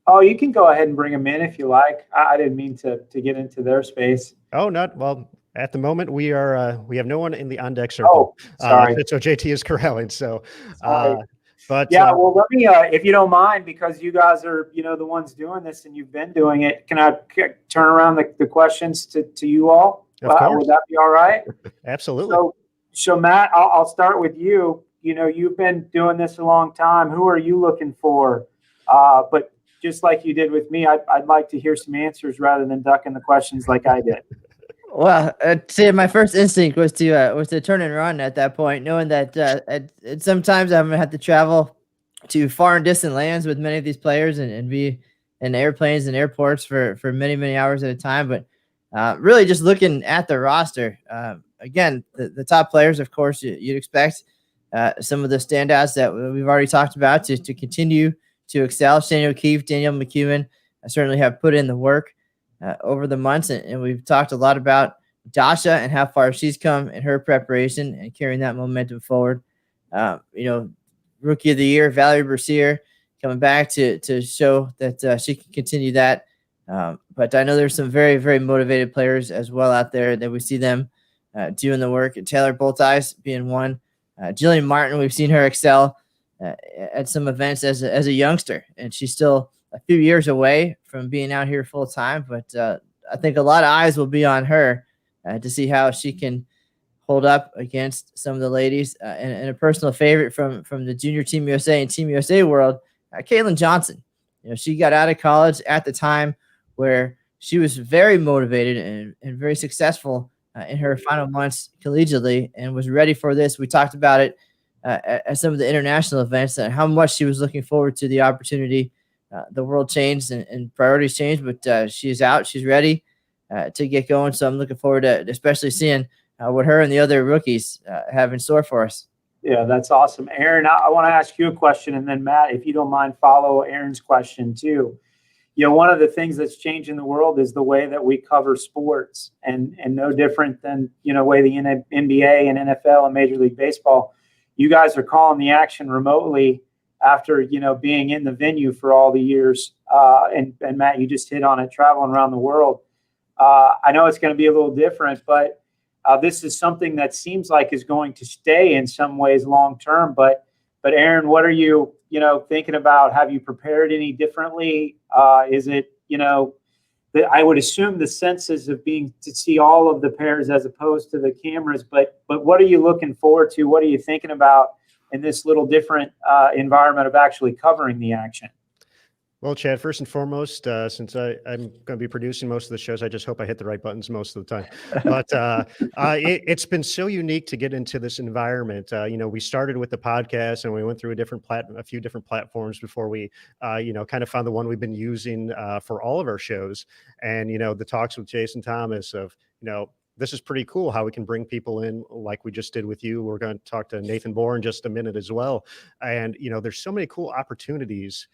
Oh, you can go ahead and bring them in if you like. I didn't mean to get into their space. Oh, not well. At the moment, we have no one in the on deck circle. Oh, sorry. So JT is corralling. So, but yeah, well, let me, if you don't mind, because you guys are, the ones doing this and you've been doing it. Can I turn around the questions to you all? Of course. Would that be all right? Absolutely. So Matt, I'll start with you. You've been doing this a long time. Who are you looking for? But just like you did with me, I'd like to hear some answers rather than ducking the questions like I did. Well, my first instinct was to turn and run at that point, knowing that sometimes I'm gonna have to travel to far and distant lands with many of these players and be in airplanes and airports for many, many hours at a time. But really just looking at the roster, again, the top players, of course, you'd expect some of the standouts that we've already talked about to continue to excel. Shane O'Keefe, Danielle McEwen certainly have put in the work over the months, and we've talked a lot about Dasha and how far she's come in her preparation and carrying that momentum forward. Rookie of the Year, Valerie Bercier, coming back to show that she can continue that. But I know there's some very, very motivated players as well out there that we see them doing the work. Taylor Bolteyes being one. Jillian Martin, we've seen her excel at some events as a youngster, and she's still a few years away from being out here full time. But I think a lot of eyes will be on her to see how she can hold up against some of the ladies. And a personal favorite from the junior Team USA and Team USA world, Caitlin Johnson. She got out of college at the time where she was very motivated and very successful in her final months collegiately and was ready for this. We talked about it at some of the international events and how much she was looking forward to the opportunity. The world changed and priorities changed, but she's out. She's ready to get going. So I'm looking forward to especially seeing what her and the other rookies have in store for us. Yeah, that's awesome. Aaron, I want to ask you a question, and then Matt, if you don't mind, follow Aaron's question too. One of the things that's changing the world is the way that we cover sports, and no different than, way the NBA and NFL and Major League Baseball, you guys are calling the action remotely after, being in the venue for all the years. And Matt, you just hit on it, traveling around the world. I know it's going to be a little different, but this is something that seems like is going to stay in some ways long term. But Aaron, what are you thinking about? Have you prepared any differently? Is it I would assume the senses of being to see all of the pairs as opposed to the cameras. But what are you looking forward to? What are you thinking about in this little different environment of actually covering the action? Well, Chad, first and foremost, since I'm going to be producing most of the shows, I just hope I hit the right buttons most of the time. But it's been so unique to get into this environment. We started with the podcast and we went through a few different platforms before we, kind of found the one we've been using for all of our shows. And, the talks with Jason Thomas of, this is pretty cool how we can bring people in like we just did with you. We're going to talk to Nathan Bohr in just a minute as well. And, there's so many cool opportunities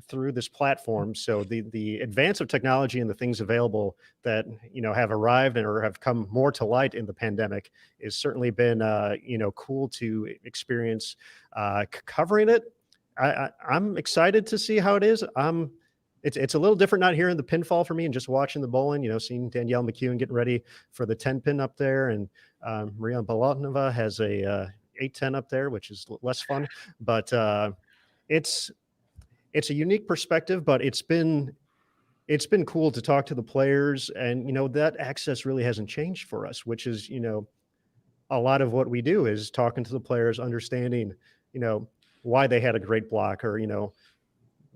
through this platform. So the advance of technology and the things available that have arrived or have come more to light in the pandemic has certainly been cool to experience covering it. I'm excited to see how it is. It's a little different not hearing the pinfall for me and just watching the bowling, seeing Danielle McEwen getting ready for the 10 pin up there, and Maria Balatnova has a 8-10 up there, which is less fun, but it's a unique perspective, but it's been cool to talk to the players, and that access really hasn't changed for us, which is a lot of what we do is talking to the players, understanding why they had a great block, or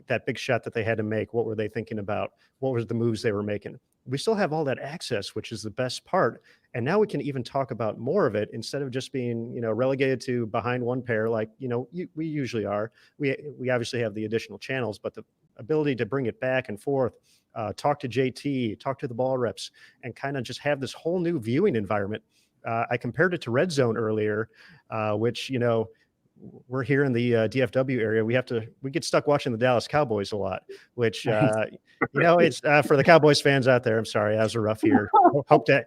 that big shot that they had to make, what were they thinking about, what were the moves they were making. We still have all that access, which is the best part. And now we can even talk about more of it instead of just being, relegated to behind one pair like, we usually are. We obviously have the additional channels, but the ability to bring it back and forth, talk to JT, talk to the ball reps, and kind of just have this whole new viewing environment. I compared it to Red Zone earlier, which, we're here in the DFW area. We get stuck watching the Dallas Cowboys a lot, which, it's for the Cowboys fans out there. I'm sorry, that was a rough year. Hope to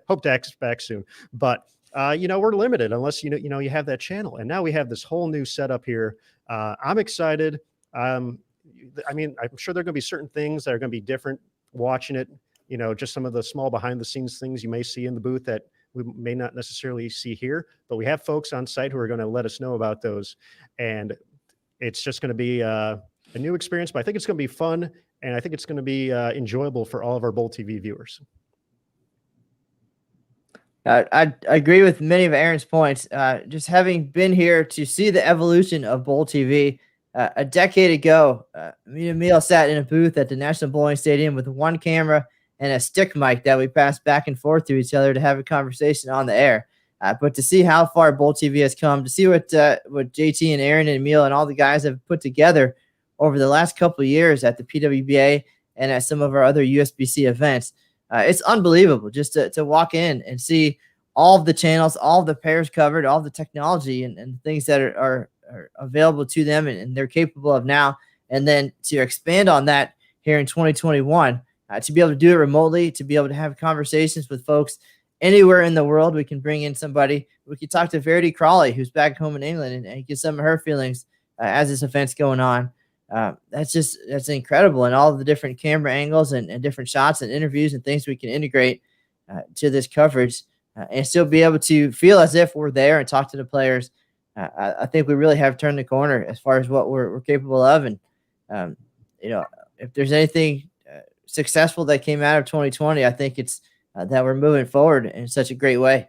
back soon. But, we're limited unless, you have that channel. And now we have this whole new setup here. I'm excited. I'm sure there are going to be certain things that are going to be different watching it, just some of the small behind the scenes things you may see in the booth that we may not necessarily see here, but we have folks on site who are going to let us know about those. And it's just going to be a new experience, but I think it's going to be fun. And I think it's going to be enjoyable for all of our Bowl TV viewers. I agree with many of Aaron's points. Just having been here to see the evolution of Bowl TV, a decade ago, me and Emil sat in a booth at the National Bowling Stadium with one camera and a stick mic that we passed back and forth to each other to have a conversation on the air. But to see how far Bowl TV has come, to see what JT and Aaron and Emil and all the guys have put together over the last couple of years at the PWBA and at some of our other USBC events, it's unbelievable just to walk in and see all of the channels, all of the pairs covered, all the technology and things that are available to them and they're capable of now. And then to expand on that here in 2021, to be able to do it remotely, to be able to have conversations with folks anywhere in the world. We can bring in somebody. We could talk to Verity Crawley, who's back home in England, and get some of her feelings as this event's going on. That's incredible. And all of the different camera angles and different shots and interviews and things we can integrate to this coverage and still be able to feel as if we're there and talk to the players. I think we really have turned the corner as far as what we're capable of. And, if there's anything successful that came out of 2020, I think it's that we're moving forward in such a great way.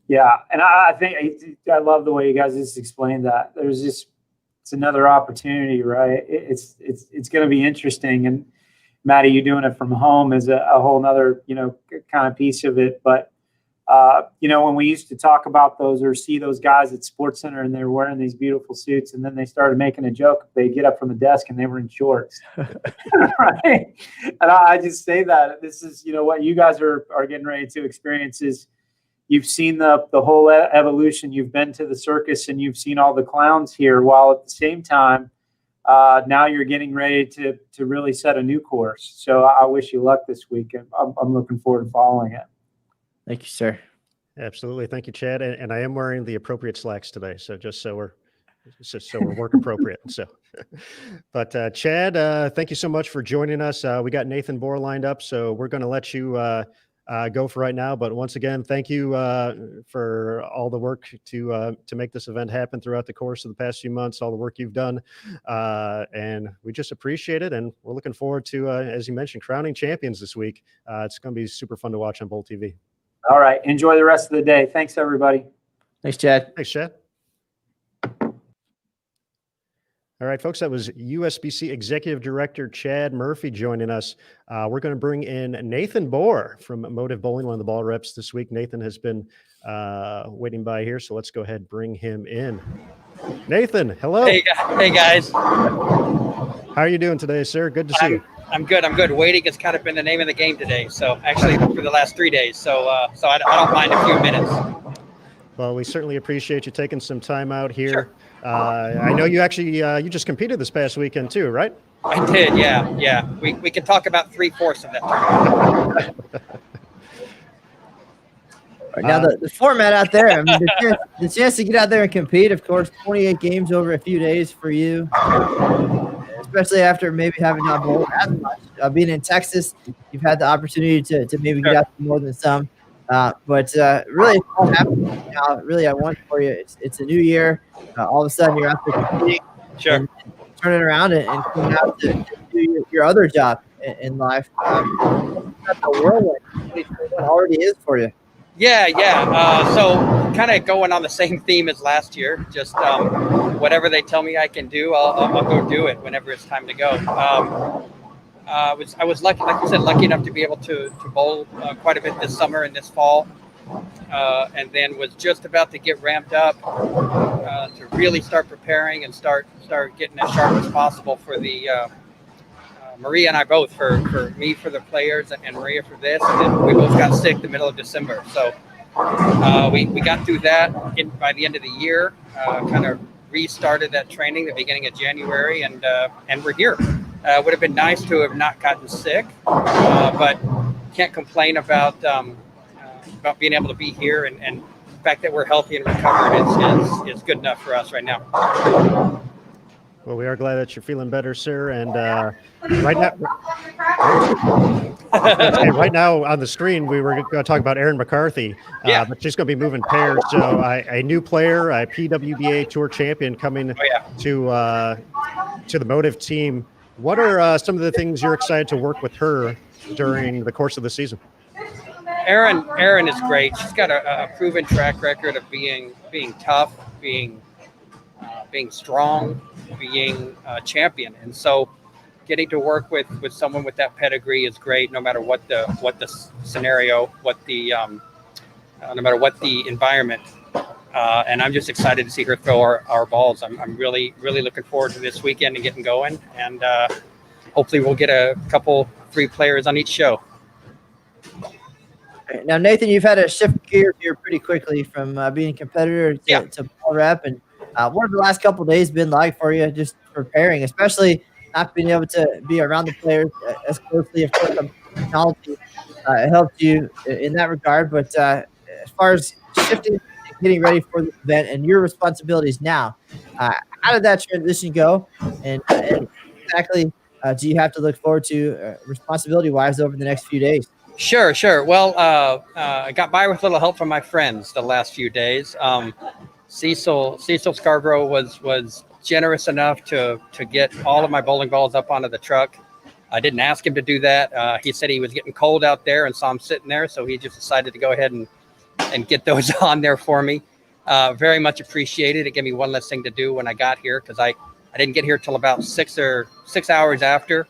Yeah, and I think I love the way you guys just explained that. It's another opportunity, right? It's going to be interesting. And Maddie, you doing it from home is a whole nother, kind of piece of it. But, when we used to talk about those or see those guys at SportsCenter and they were wearing these beautiful suits, and then they started making a joke, they get up from the desk and they were in shorts, right? And I just say that this is, what you guys are getting ready to experience is you've seen the whole evolution. You've been to the circus and you've seen all the clowns here, while at the same time, now you're getting ready to really set a new course. So I wish you luck this week. I'm looking forward to following it. Thank you, sir. Absolutely. Thank you, Chad. And I am wearing the appropriate slacks today. So just so we're work appropriate. So, but Chad, thank you so much for joining us. We got Nathan Bohr lined up, so we're going to let you go for right now. But once again, thank you for all the work to make this event happen throughout the course of the past few months, all the work you've done. And we just appreciate it. And we're looking forward to, as you mentioned, crowning champions this week. It's going to be super fun to watch on Bowl TV. All right. Enjoy the rest of the day. Thanks, everybody. Thanks, Chad. Thanks, Chad. All right, folks, that was USBC Executive Director Chad Murphy joining us. We're going to bring in Nathan Bohr from Motive Bowling, one of the ball reps this week. Nathan has been waiting by here, so let's go ahead and bring him in. Nathan, hello. Hey guys. How are you doing today, sir? Good to see you. I'm good. Waiting has kind of been the name of the game today. So actually for the last 3 days. So I don't mind a few minutes. Well, we certainly appreciate you taking some time out here. Sure. I know you actually, you just competed this past weekend too, right? I did, yeah. We can talk about 3/4 of that tournament. Now the format out there, I mean, the chance to get out there and compete, of course, 28 games over a few days for you, especially after maybe having not bowled as much. Being in Texas, you've had the opportunity to maybe get out more than some. But really, it's all happening now. Really, I want for you. It's a new year. All of a sudden, you're out there competing. Sure. And turning around and coming out to do your other job in life. That's the whirlwind 2021 already is for you. Yeah. So kind of going on the same theme as last year. Just whatever they tell me I can do, I'll go do it whenever it's time to go. I was lucky, like you said, lucky enough to be able to bowl quite a bit this summer and this fall, and then was just about to get ramped up to really start preparing and start getting as sharp as possible for the Maria and I both, for me for the players and Maria for this, and then we both got sick the middle of December. So we got through that by the end of the year, kind of restarted that training the beginning of January, and we're here. Would have been nice to have not gotten sick, but can't complain about being able to be here, and the fact that we're healthy and recovered is good enough for us right now. Well, we are glad that you're feeling better, sir. And right now on the screen, we were going to talk about Erin McCarthy, but she's going to be moving pairs. So a new player, a PWBA Tour champion coming to the Motive team. What are some of the things you're excited to work with her during the course of the season? Erin is great. She's got a proven track record of being tough, being strong, being a champion, and so getting to work with someone with that pedigree is great. No matter what the scenario, no matter what the environment. And I'm just excited to see her throw our balls. I'm really looking forward to this weekend and getting going. And hopefully we'll get a couple, 3 players on each show. Now, Nathan, you've had to shift gears here pretty quickly from being a competitor to ball rep, and What have the last couple of days been like for you, just preparing, especially not being able to be around the players as closely? Of course, technology helped you in that regard, but as far as shifting and getting ready for the event and your responsibilities now, how did that transition go? And exactly do you have to look forward to responsibility-wise over the next few days? Sure. Well, I got by with a little help from my friends the last few days. Cecil Scarborough was generous enough to get all of my bowling balls up onto the truck. I didn't ask him to do that. He said he was getting cold out there and saw him sitting there, so he just decided to go ahead and get those on there for me. Very much appreciated. It gave me one less thing to do when I got here, because I didn't get here till about 6 hours after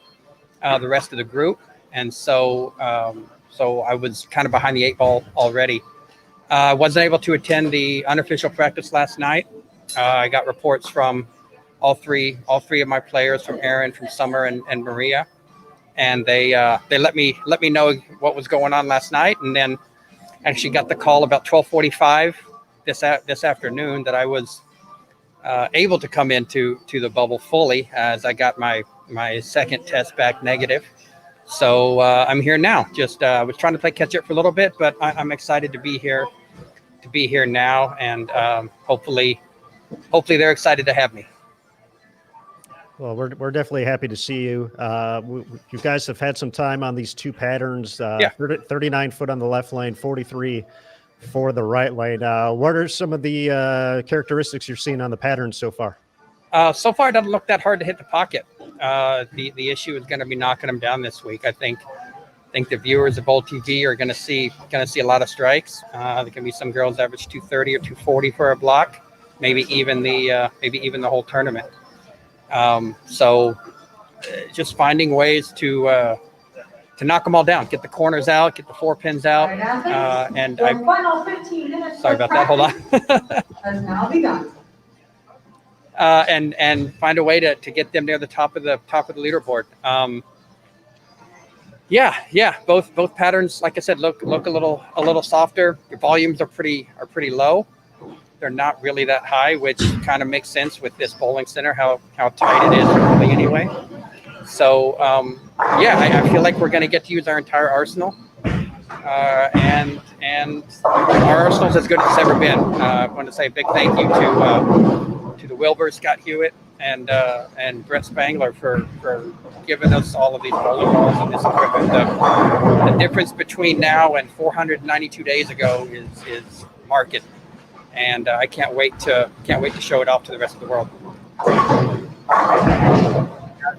the rest of the group, and so I was kind of behind the 8 ball already. I wasn't able to attend the unofficial practice last night. I got reports from all three of my players, from Aaron, from Summer, and Maria, and they let me know what was going on last night, and then actually got the call about 12:45 this afternoon that I was able to come into the bubble fully, as I got my second test back negative. So I'm here now. Just was trying to play catch up for a little bit, but I'm excited to be here now, and hopefully they're excited to have me. Well, we're definitely happy to see you. You guys have had some time on these two patterns. 39 foot on the left lane, 43 for the right lane. What are some of the characteristics you're seeing on the patterns so far? So far, it doesn't look that hard to hit the pocket. The issue is going to be knocking them down this week. I think the viewers of Bowl TV are going to see a lot of strikes. There can be some girls average 230 or 240 for a block, maybe even the whole tournament. So just finding ways to knock them all down, get the corners out, get the 4 pins out, and sorry about that. Hold on. And find a way to get them near the top of the leaderboard. Both patterns, like I said, look a little softer. Your volumes are pretty low. They're not really that high, which kind of makes sense with this bowling center, how tight it is really anyway. So I feel like we're going to get to use our entire arsenal, and our arsenal's as good as it's ever been. I want to say a big thank you to the Wilbur, Scott Hewitt, and Brett Spangler for giving us all of these bowling balls and this equipment. The difference between now and 492 days ago is marked, and I can't wait to show it off to the rest of the world.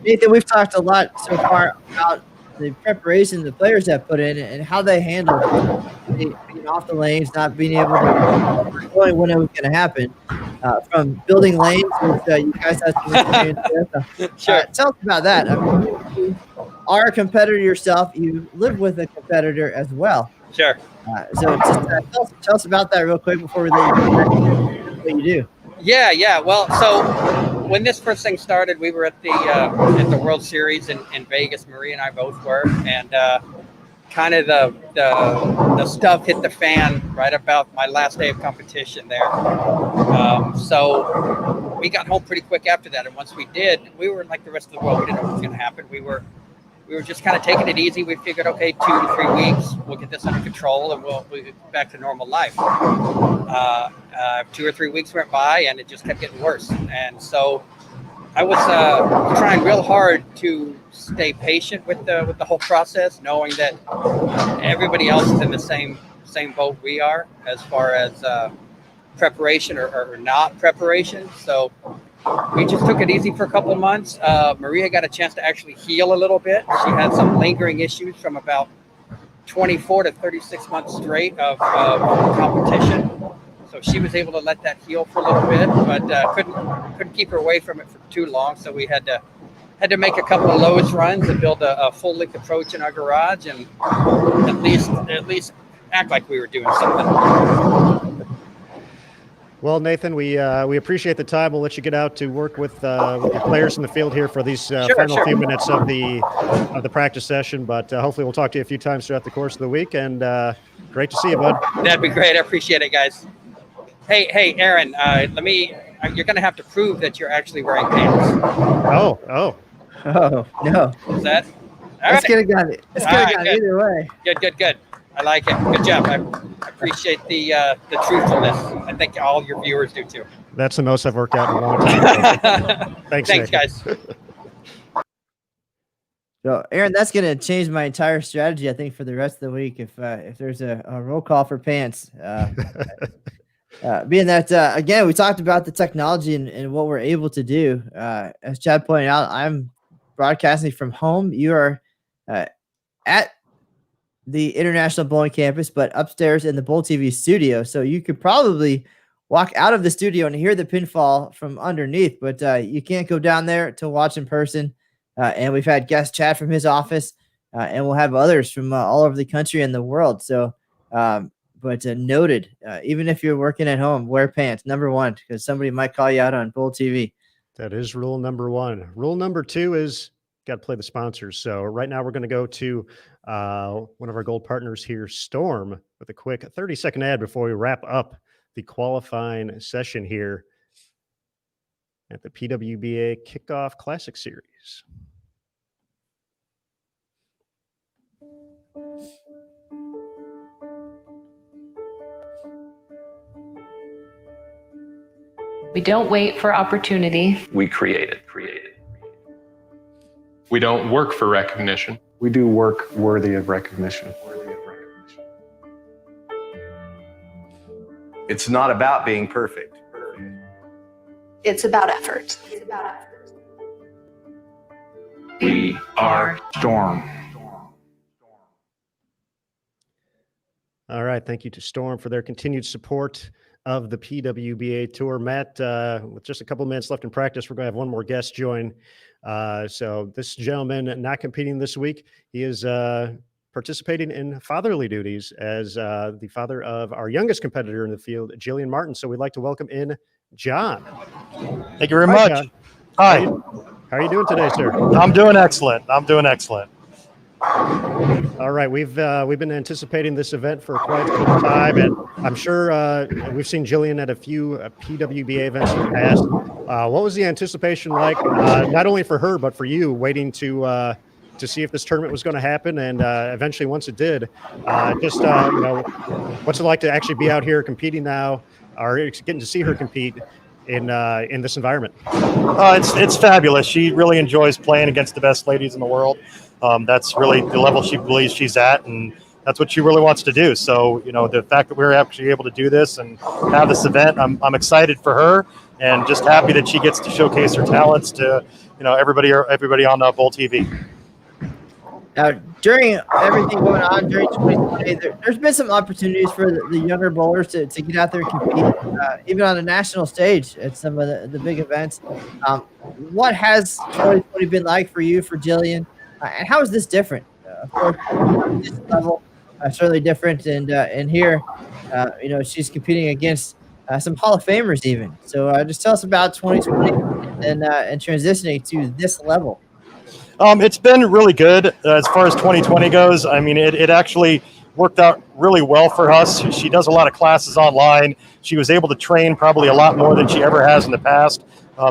Nathan, we've talked a lot so far about the preparation the players have put in and how they handle being off the lanes, not being able to knowing when it was going to happen. From building lanes, which you guys have some experience with. Sure. Tell us about that. I mean, you are a competitor yourself. You live with a competitor as well. Sure. So just tell us about that real quick before we let you go back to what you do. Yeah. Well, so when this first thing started, we were at the World Series in Vegas. Maria and I both were, and kind of the stuff hit the fan right about my last day of competition there. So we got home pretty quick after that, and once we did, we were like the rest of the world. We didn't know what was going to happen. We were just kind of taking it easy. We figured, okay, 2 to 3 weeks, we'll get this under control, and we'll get back to normal life. 2 or 3 weeks went by, and it just kept getting worse. And so I was trying real hard to stay patient with the whole process, knowing that everybody else is in the same boat we are as far as preparation or not preparation. So we just took it easy for a couple of months. Maria got a chance to actually heal a little bit. She had some lingering issues from about 24 to 36 months straight of competition. So she was able to let that heal for a little bit, but couldn't keep her away from it for too long. So we had to make a couple of Lowe's runs and build a full lick approach in our garage, and at least act like we were doing something. Well, Nathan, we appreciate the time. We'll let you get out to work with the players in the field here for these final few minutes of the practice session. But hopefully we'll talk to you a few times throughout the course of the week. And great to see you, bud. That'd be great. I appreciate it, guys. Hey, Aaron. Let me you're going to have to prove that you're actually wearing pants. Oh, Oh no, Is that? All it's right. gonna got it. It's All gonna right, got good. either way. Good. I like it. Good job. I appreciate the truthfulness. I think all your viewers do too. that's the most I've worked out in a long time. Thanks, Thanks, Nick. guys. So, Aaron, that's gonna change my entire strategy. I think for the rest of the week, if there's a roll call for pants, being that again, we talked about the technology and what we're able to do. As Chad pointed out, I'm broadcasting from home. You are at the International Bowling Campus, but upstairs in the Bowl TV studio. So you could probably walk out of the studio and hear the pinfall from underneath, but you can't go down there to watch in person. And we've had guest Chad from his office, and we'll have others from all over the country and the world. So, but noted, even if you're working at home, wear pants, number one, because somebody might call you out on Bowl TV. That is rule number one. Rule number two is got to play the sponsors. So right now we're going to go to one of our gold partners here, Storm, with a quick 30-second ad before we wrap up the qualifying session here at the PWBA Kickoff Classic Series. We don't wait for opportunity. We create it. We don't work for recognition. We do work worthy of recognition. It's not about being perfect. It's about effort. We are Storm. All right. Thank you to Storm for their continued support of the PWBA Tour. Matt, with just a couple of minutes left in practice, we're going to have one more guest join. So this gentleman not competing this week, he is participating in fatherly duties as the father of our youngest competitor in the field, Jillian Martin. So we'd like to welcome in John. Thank you very Hi, much. John. Hi. How are you doing today, sir? I'm doing excellent. All right, we've been anticipating this event for quite some time, and I'm sure we've seen Jillian at a few PWBA events in the past. What was the anticipation like, not only for her but for you, waiting to see if this tournament was going to happen, and eventually, once it did, what's it like to actually be out here competing now, or getting to see her compete in this environment? It's fabulous. She really enjoys playing against the best ladies in the world. That's really the level she believes she's at, and that's what she really wants to do. So, the fact that we're actually able to do this and have this event, I'm excited for her, and just happy that she gets to showcase her talents to, everybody on Bowl TV. Now, during everything going on during 2020, there's been some opportunities for the younger bowlers to get out there and compete, even on the national stage at some of the big events. What has 2020 been like for you, for Jillian? And how is this different? Of course, this level certainly different, and here, she's competing against some Hall of Famers even. So just tell us about 2020 and transitioning to this level. It's been really good as far as 2020 goes. I mean, it actually worked out really well for us. She does a lot of classes online. She was able to train probably a lot more than she ever has in the past.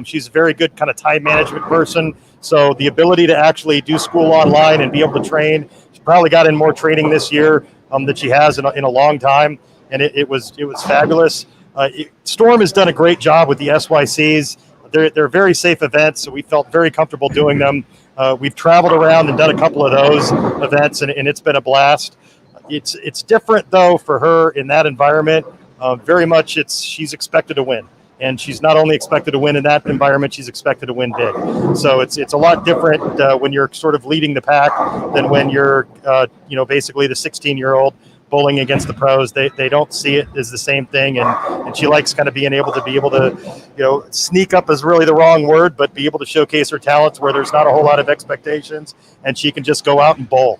She's a very good kind of time management person. So the ability to actually do school online and be able to train, she probably got in more training this year than she has in a long time. And it was fabulous. Storm has done a great job with the SYCs. They're very safe events, so we felt very comfortable doing them. We've traveled around and done a couple of those events, and it's been a blast. It's different, though, for her in that environment. Very much she's expected to win. And she's not only expected to win in that environment, she's expected to win big. So it's a lot different when you're sort of leading the pack than when you're, basically the 16-year-old bowling against the pros. They don't see it as the same thing. And she likes kind of being able to, sneak up is really the wrong word, but be able to showcase her talents where there's not a whole lot of expectations, and she can just go out and bowl.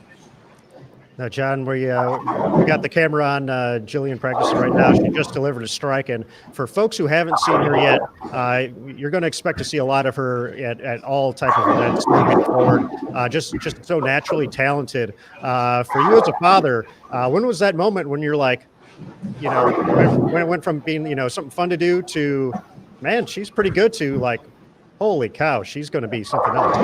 Now, John, we got the camera on Jillian practicing right now. She just delivered a strike, and for folks who haven't seen her yet, you're going to expect to see a lot of her at all type of events moving forward. Just so naturally talented. For you as a father, when was that moment when you're like, when it went from being something fun to do to man, she's pretty good too. Like, holy cow, she's going to be something else.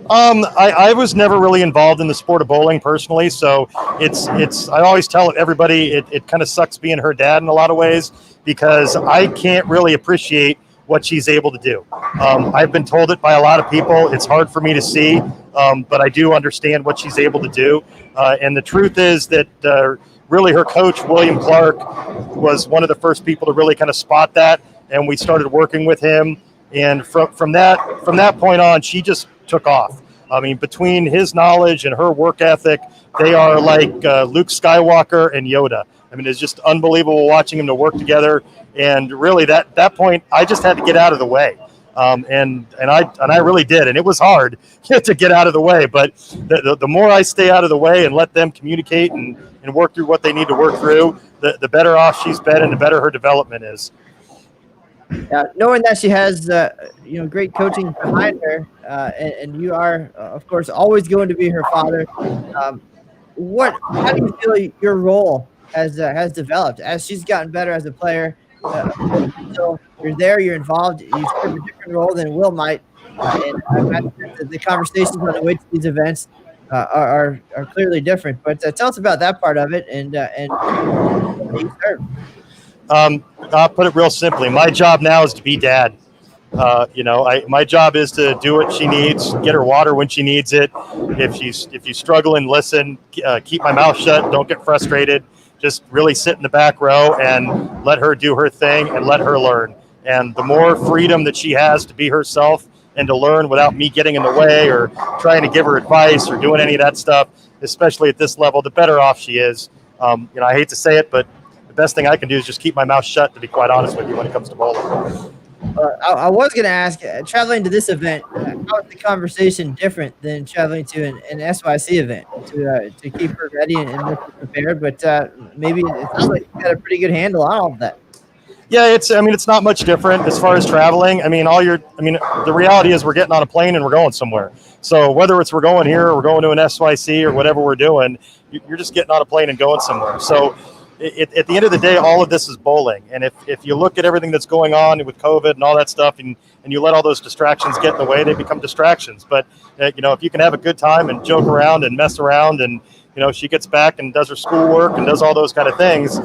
I was never really involved in the sport of bowling personally, so I always tell everybody it kind of sucks being her dad in a lot of ways, because I can't really appreciate what she's able to do. I've been told it by a lot of people. It's hard for me to see, but I do understand what she's able to do. And the truth is that really her coach, William Clark, was one of the first people to really kind of spot that, and we started working with him. And from that point on, she just took off. I mean, between his knowledge and her work ethic, they are like Luke Skywalker and Yoda. I mean, it's just unbelievable watching them to work together. And really, that point, I just had to get out of the way, and I really did, and it was hard to get out of the way. But the more I stay out of the way and let them communicate and work through what they need to work through, the better off she's been, and the better her development is. Knowing that she has great coaching behind her, and you are of course always going to be her father, how do you feel your role has developed as she's gotten better as a player? So you're there, you're involved, you serve a different role than Will might, and the conversations on the way to these events are clearly different. But tell us about that part of it, and how you serve. I'll put it real simply. My job now is to be dad. My job is to do what she needs, get her water when she needs it. If she's struggling, listen, keep my mouth shut, don't get frustrated. Just really sit in the back row and let her do her thing and let her learn. And the more freedom that she has to be herself and to learn without me getting in the way or trying to give her advice or doing any of that stuff, especially at this level, the better off she is. I hate to say it, but the best thing I can do is just keep my mouth shut, to be quite honest with you, when it comes to bowling. I was going to ask, traveling to this event, how is the conversation different than traveling to an SYC event to keep her ready and more prepared? But maybe it sounds like you got a pretty good handle on all of that. Yeah, it's not much different as far as traveling. The reality is we're getting on a plane and we're going somewhere. So whether we're going here or we're going to an SYC or whatever we're doing, you're just getting on a plane and going somewhere. So at the end of the day, all of this is bowling. And if you look at everything that's going on with COVID and all that stuff, and you let all those distractions get in the way, they become distractions. But, if you can have a good time and joke around and mess around, and, she gets back and does her schoolwork and does all those kind of things,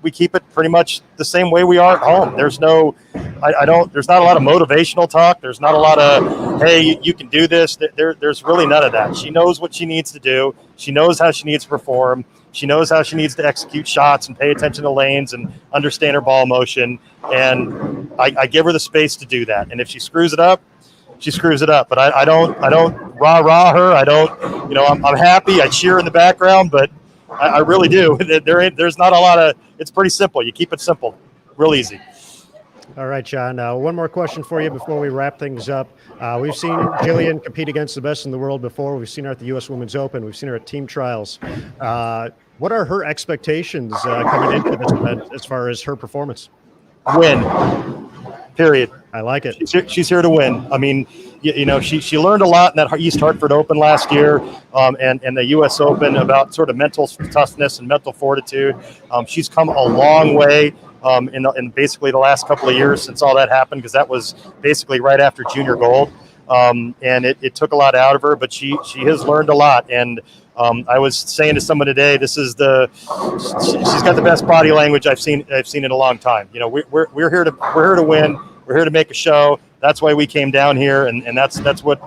we keep it pretty much the same way we are at home. There's not a lot of motivational talk. There's not a lot of, hey, you can do this. There's really none of that. She knows what she needs to do. She knows how she needs to perform. She knows how she needs to execute shots and pay attention to lanes and understand her ball motion. And I give her the space to do that. And if she screws it up, she screws it up. But I don't rah her. I don't, I'm happy. I cheer in the background, but I really do. There's not a lot of, it's pretty simple. You keep it simple, real easy. All right, John. One more question for you before we wrap things up. We've seen Jillian compete against the best in the world before. We've seen her at the U.S. Women's Open. We've seen her at team trials. What are her expectations coming into this event as far as her performance? Win. Period. I like it. She's here to win. I mean, she learned a lot in that East Hartford Open last year, and the U.S. Open about sort of mental toughness and mental fortitude. She's come a long way. In basically the last couple of years since all that happened, because that was basically right after junior gold. And it took a lot out of her, but she has learned a lot. And I was saying to someone today, she's got the best body language I've seen in a long time. We're here to win. We're here to make a show. That's why we came down here, and that's what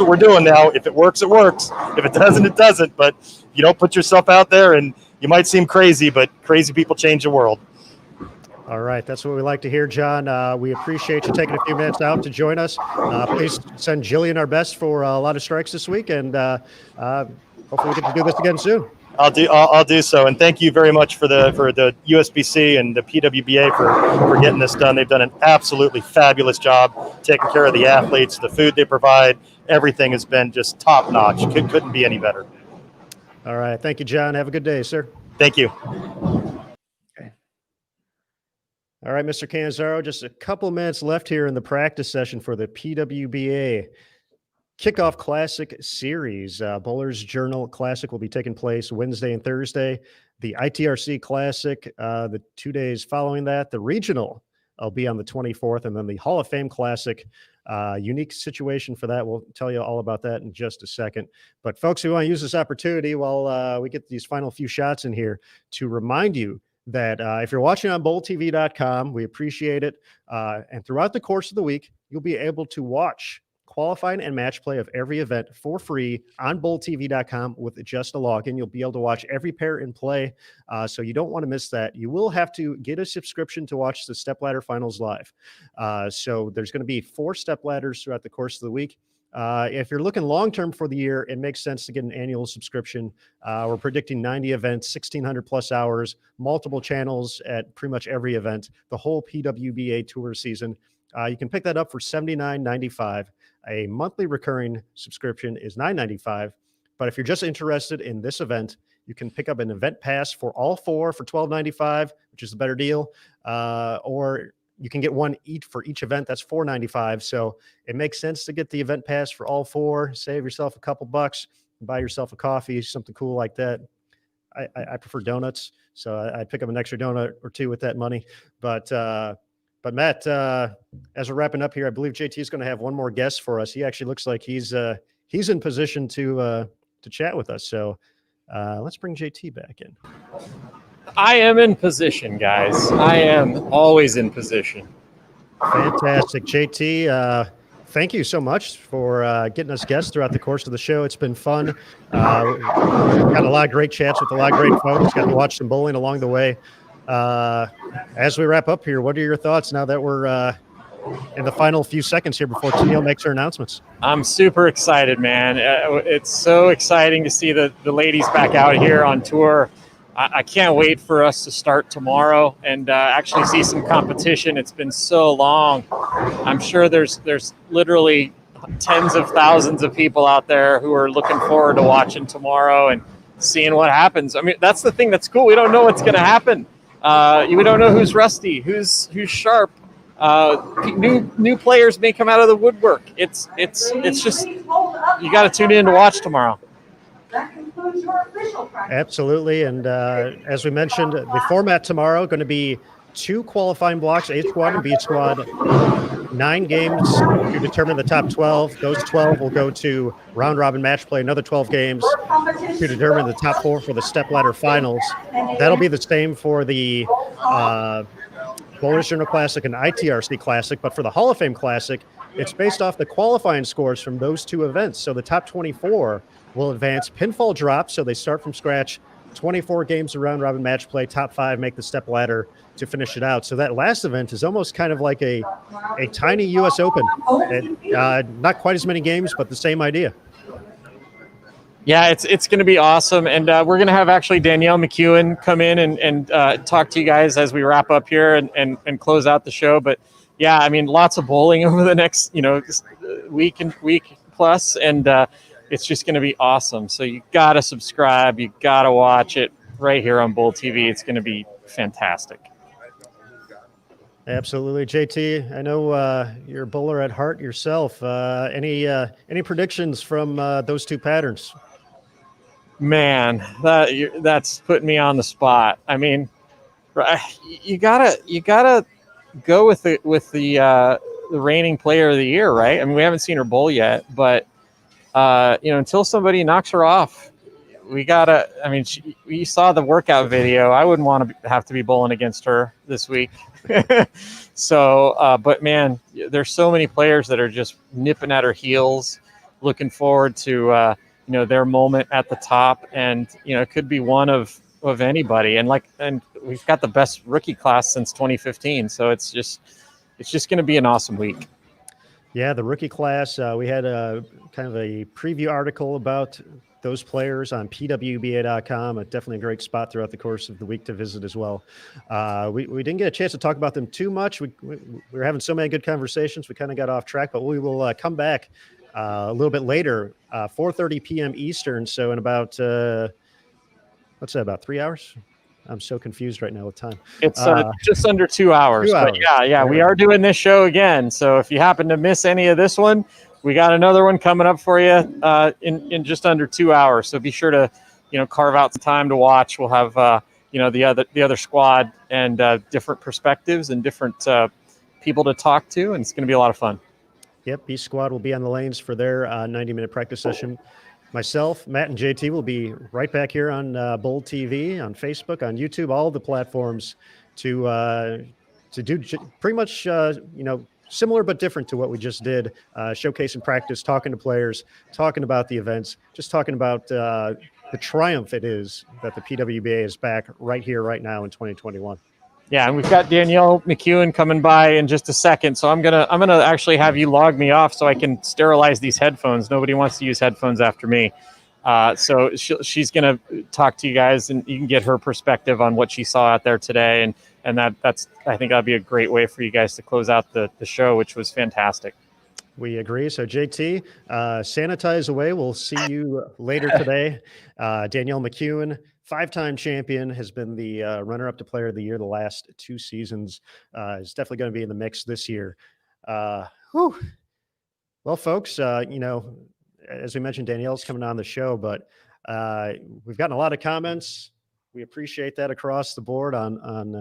we're doing now. If it works, it works. If it doesn't, it doesn't. But you don't put yourself out there, and you might seem crazy, but crazy people change the world. All right. That's what we like to hear, John. We appreciate you taking a few minutes out to join us. Please send Jillian our best for a lot of strikes this week, and hopefully we get to do this again soon. I'll do so, and thank you very much for the USBC and the PWBA for getting this done. They've done an absolutely fabulous job taking care of the athletes, the food they provide. Everything has been just top notch. Couldn't be any better. All right. Thank you, John. Have a good day, sir. Thank you. All right, Mr. Canzaro, just a couple minutes left here in the practice session for the PWBA Kickoff Classic Series. Bowler's Journal Classic will be taking place Wednesday and Thursday. The ITRC Classic, the 2 days following that. The Regional will be on the 24th. And then the Hall of Fame Classic, unique situation for that. We'll tell you all about that in just a second. But folks, we want to use this opportunity while we get these final few shots in here to remind you that if you're watching on bowltv.com, we appreciate it. And throughout the course of the week, you'll be able to watch qualifying and match play of every event for free on bowltv.com with just a login. You'll be able to watch every pair in play, so you don't want to miss that. You will have to get a subscription to watch the stepladder finals live. So there's going to be 4 stepladders throughout the course of the week. If you're looking long-term for the year, it makes sense to get an annual subscription. We're predicting 90 events, 1,600 plus hours, multiple channels at pretty much every event, the whole PWBA Tour season. You can pick that up for $79.95. A monthly recurring subscription is $9.95. But if you're just interested in this event, you can pick up an event pass for all 4 for $12.95, which is a better deal. Or you can get one each for each event. That's $4.95. So it makes sense to get the event pass for all 4. Save yourself a couple bucks, buy yourself a coffee, something cool like that. I prefer donuts, so I'd pick up an extra donut or 2 with that money. But Matt, as we're wrapping up here, I believe JT is going to have one more guest for us. He actually looks like he's in position to chat with us. So let's bring JT back in. I am in position, guys. I am always in position. Fantastic. JT, thank you so much for getting us guests throughout the course of the show. It's been fun. Got a lot of great chats with a lot of great folks. Got to watch some bowling along the way. As we wrap up here, what are your thoughts now that we're in the final few seconds here before Tennille makes her announcements? I'm super excited, man. It's so exciting to see the ladies back out here on tour. I can't wait for us to start tomorrow and actually see some competition. It's been so long. I'm sure there's literally tens of thousands of people out there who are looking forward to watching tomorrow and seeing what happens. I mean, that's the thing that's cool. We don't know what's going to happen. We don't know who's rusty, who's sharp. New players may come out of the woodwork. It's just, you got to tune in to watch tomorrow. That concludes your official practice. Absolutely. And as we mentioned, the format tomorrow going to be 2 qualifying blocks, A squad and B squad, 9 games to determine the top 12. Those 12 will go to round robin match play, another 12 games to determine the top 4 for the stepladder finals. That'll be the same for the Bowlers Journal Classic and ITRC Classic, but for the Hall of Fame Classic, it's based off the qualifying scores from those 2 events. So the top 24 will advance. Pinfall drops, so they start from scratch. 24 games of round robin match play. Top 5 make the step ladder to finish it out. So that last event is almost kind of like a tiny U.S. Open. Not quite as many games, but the same idea. Yeah, it's going to be awesome. And we're going to have actually Danielle McEwen come in and talk to you guys as we wrap up here and close out the show. But yeah, I mean, lots of bowling over the next, week plus. And it's just going to be awesome. So you got to subscribe. You got to watch it right here on Bowl TV. It's going to be fantastic. Absolutely. JT, I know you're a bowler at heart yourself. Any predictions from those 2 patterns? Man, that's putting me on the spot. I mean, you gotta go with the reigning player of the year, right? I mean, we haven't seen her bowl yet, but until somebody knocks her off, we gotta. I mean, you saw the workout video. I wouldn't want to have to be bowling against her this week. So, but man, there's so many players that are just nipping at her heels, looking forward to their moment at the top, and it could be one of anybody. And we've got the best rookie class since 2015, so it's just going to be an awesome week. Yeah, the rookie class. We had a kind of a preview article about those players on PWBA.com. Definitely a great spot throughout the course of the week to visit as well. We didn't get a chance to talk about them too much. We were having so many good conversations. We kind of got off track, but we will come back a little bit later, 4:30 p.m. Eastern. So in about, what's that, about 3 hours? I'm so confused right now with time. It's just under 2 hours. 2 hours. But yeah, we are doing this show again. So if you happen to miss any of this one, we got another one coming up for you in just under 2 hours. So be sure to, carve out some time to watch. We'll have, the other squad and different perspectives and different people to talk to, and it's going to be a lot of fun. Yep, B Squad will be on the lanes for their 90-minute practice session. Myself, Matt, and JT will be right back here on Bold TV, on Facebook, on YouTube, all the platforms to do pretty much similar but different to what we just did, showcasing practice, talking to players, talking about the events, just talking about the triumph it is that the PWBA is back right here, right now in 2021. Yeah, and we've got Danielle McEwen coming by in just a second, so I'm gonna actually have you log me off so I can sterilize these headphones. Nobody wants to use headphones after me, so she's gonna talk to you guys, and you can get her perspective on what she saw out there today, and that's I think that'll be a great way for you guys to close out the show, which was fantastic. We agree. So JT, sanitize away. We'll see you later today. Danielle McEwen, 5-time champion, has been the runner-up to Player of the Year the last 2 seasons. Is definitely going to be in the mix this year. Well, folks, as we mentioned, Danielle's coming on the show, but we've gotten a lot of comments. We appreciate that across the board on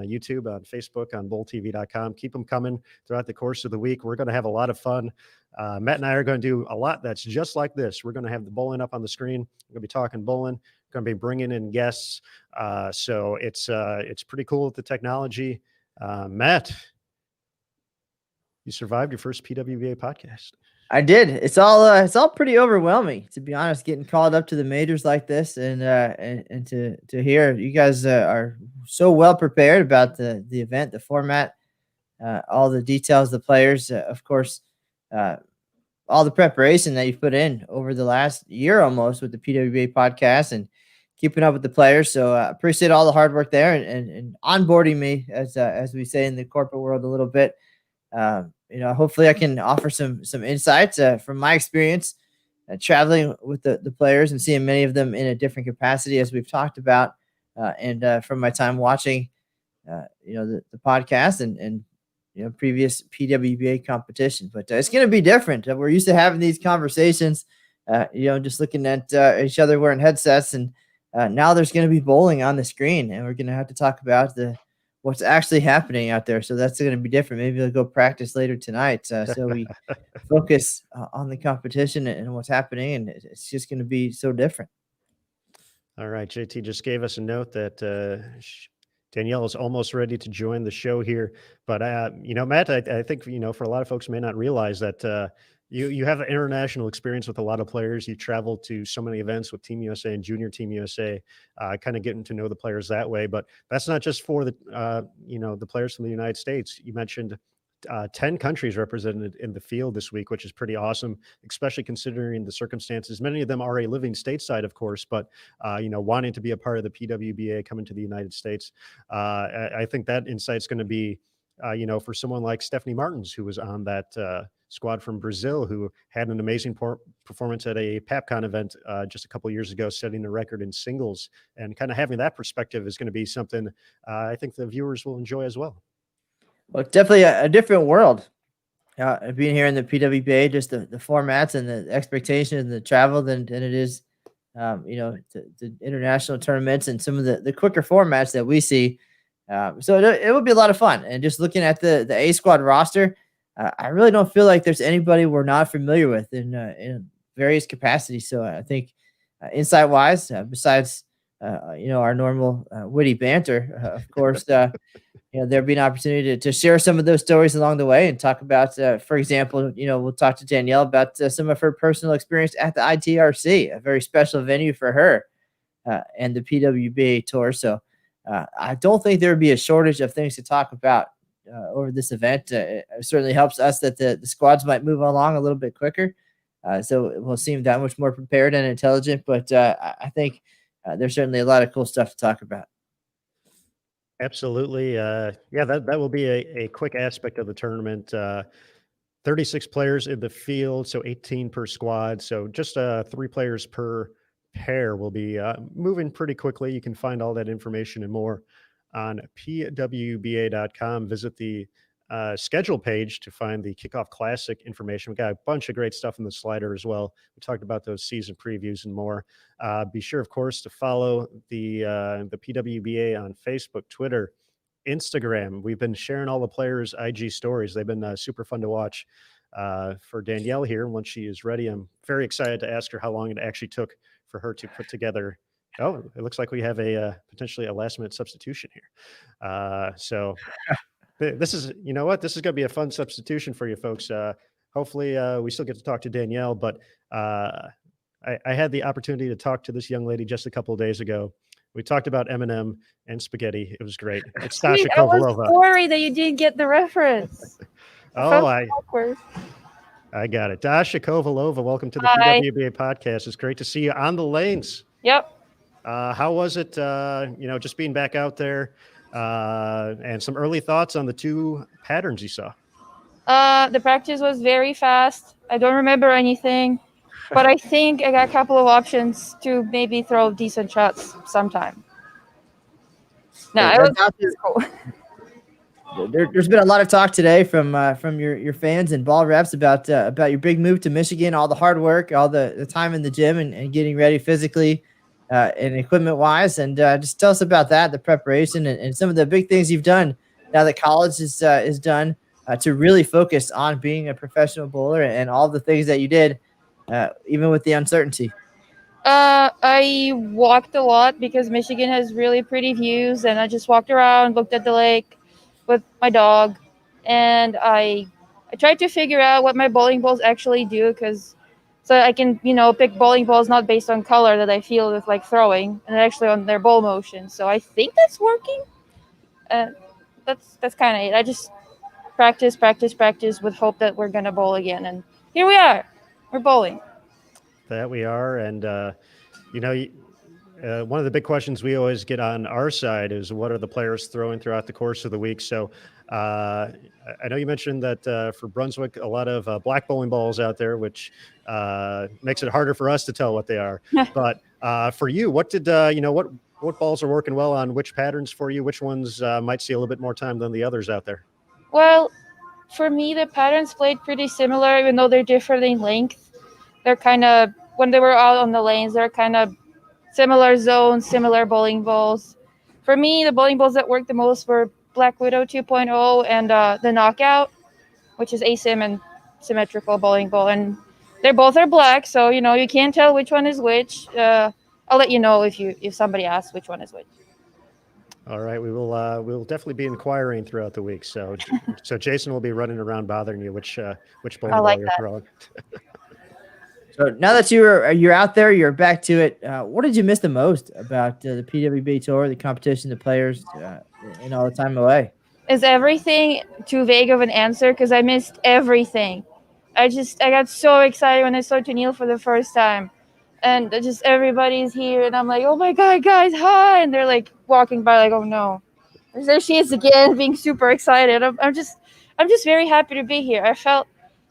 YouTube, on Facebook, on BowlTV.com. Keep them coming throughout the course of the week. We're going to have a lot of fun. Matt and I are going to do a lot that's just like this. We're going to have the bowling up on the screen. We're going to be talking bowling. We're going to be bringing in guests. So it's pretty cool with the technology. Matt, you survived your first PWBA podcast. I did. It's all pretty overwhelming, to be honest, getting called up to the majors like this, and to hear you guys are so well prepared about the event, the format, all the details, the players, of course, all the preparation that you've put in over the last year almost with the PWBA podcast and keeping up with the players. So I appreciate all the hard work there and onboarding me, as we say in the corporate world, a little bit. Hopefully I can offer some insights from my experience traveling with the players and seeing many of them in a different capacity, as we've talked about, and from my time watching, the podcast and previous PWBA competition. But it's going to be different. We're used to having these conversations, just looking at each other wearing headsets, and now there's going to be bowling on the screen, and we're going to have to talk about what's actually happening out there. So that's going to be different. Maybe we'll go practice later tonight. So we focus on the competition and what's happening. And it's just going to be so different. All right. JT just gave us a note that Danielle is almost ready to join the show here. But, Matt, I think, for a lot of folks may not realize that you have an international experience with a lot of players. You travel to so many events with Team USA and Junior Team USA, kind of getting to know the players that way. But that's not just for the players from the United States. You mentioned 10 countries represented in the field this week, which is pretty awesome, especially considering the circumstances. Many of them are living stateside, of course, but, wanting to be a part of the PWBA, coming to the United States. I think that insight is going to be, for someone like Stephanie Martins, who was on that squad from Brazil, who had an amazing performance at a PAPCON event just a couple of years ago, setting a record in singles, and kind of having that perspective is going to be something I think the viewers will enjoy as well. Well, it's definitely a different world. Being here in the PWBA, just the formats and the expectations and the travel than it is, the international tournaments and some of the quicker formats that we see. So it would be a lot of fun. And just looking at the A squad roster, I really don't feel like there's anybody we're not familiar with in various capacities. So I think insight wise, besides our normal witty banter, of course, there'll be an opportunity to share some of those stories along the way and talk about, for example, we'll talk to Danielle about some of her personal experience at the ITRC, a very special venue for her and the PWBA Tour. So I don't think there would be a shortage of things to talk about over this event. It certainly helps us that the squads might move along a little bit quicker. So we'll seem that much more prepared and intelligent, but I think there's certainly a lot of cool stuff to talk about. Absolutely. That will be a quick aspect of the tournament. 36 players in the field, so 18 per squad. So just 3 players per pair will be moving pretty quickly. You can find all that information and more on PWBA.com. Visit the schedule page to find the Kickoff Classic information. We got a bunch of great stuff in the slider as well. We talked about those season previews and more. Be sure, of course, to follow the PWBA on Facebook, Twitter, Instagram. We've been sharing all the players' IG stories. They've been super fun to watch. For Danielle here, once she is ready, I'm very excited to ask her how long it actually took for her to put together. Oh, it looks like we have a potentially a last-minute substitution here. So this is, you know what, this is going to be a fun substitution for you folks. Hopefully we still get to talk to Danielle, but I had the opportunity to talk to this young lady just a couple of days ago. We talked about M&M and spaghetti. It was great. It's Dasha I was Kovalova. worried that you didn't get the reference. I got it. Dasha Kovalova, welcome to the Hi. PWBA podcast. It's great to see you on the lanes. Yep. How was it, just being back out there, and some early thoughts on the two patterns you saw? The practice was very fast. I don't remember anything, but I think I got a couple of options to maybe throw decent shots sometime. No, it was cool. There's been a lot of talk today from your fans and ball reps about your big move to Michigan, all the hard work, all the time in the gym and getting ready physically and equipment wise. And just tell us about that, the preparation and some of the big things you've done now that college is done to really focus on being a professional bowler and all the things that you did, even with the uncertainty. I walked a lot because Michigan has really pretty views, and I just walked around, looked at the lake with my dog, and I tried to figure out what my bowling balls actually do, so I can pick bowling balls not based on color that I feel with like throwing, and actually on their bowl motion. So I think that's working. That's kind of it. I just practice with hope that we're gonna bowl again, and here we are. We're bowling. That we are, and one of the big questions we always get on our side is what are the players throwing throughout the course of the week. So I know you mentioned that for Brunswick, a lot of black bowling balls out there, which makes it harder for us to tell what they are. But for you, what did what balls are working well on which patterns for you? Which ones might see a little bit more time than the others out there? Well, for me, the patterns played pretty similar, even though they're different in length. They're kind of, when they were out on the lanes, they're kind of similar zones, similar bowling balls. For me, the bowling balls that worked the most were Black Widow 2.0 and the Knockout, which is asim and symmetrical bowling ball. And they both are black, so you can't tell which one is which. I'll let you know if somebody asks which one is which. All right, we'll definitely be inquiring throughout the week. So Jason will be running around bothering you which bowling ball you're throwing. So now that you're out there, you're back to it. What did you miss the most about the PWBA Tour, the competition, the players, and all the time away? Is everything too vague of an answer? Because I missed everything. I got so excited when I saw Tennille for the first time, and just everybody's here, and I'm like, oh my god, guys, hi! And they're like walking by, like, oh no, there she is again, being super excited. I'm just very happy to be here. I felt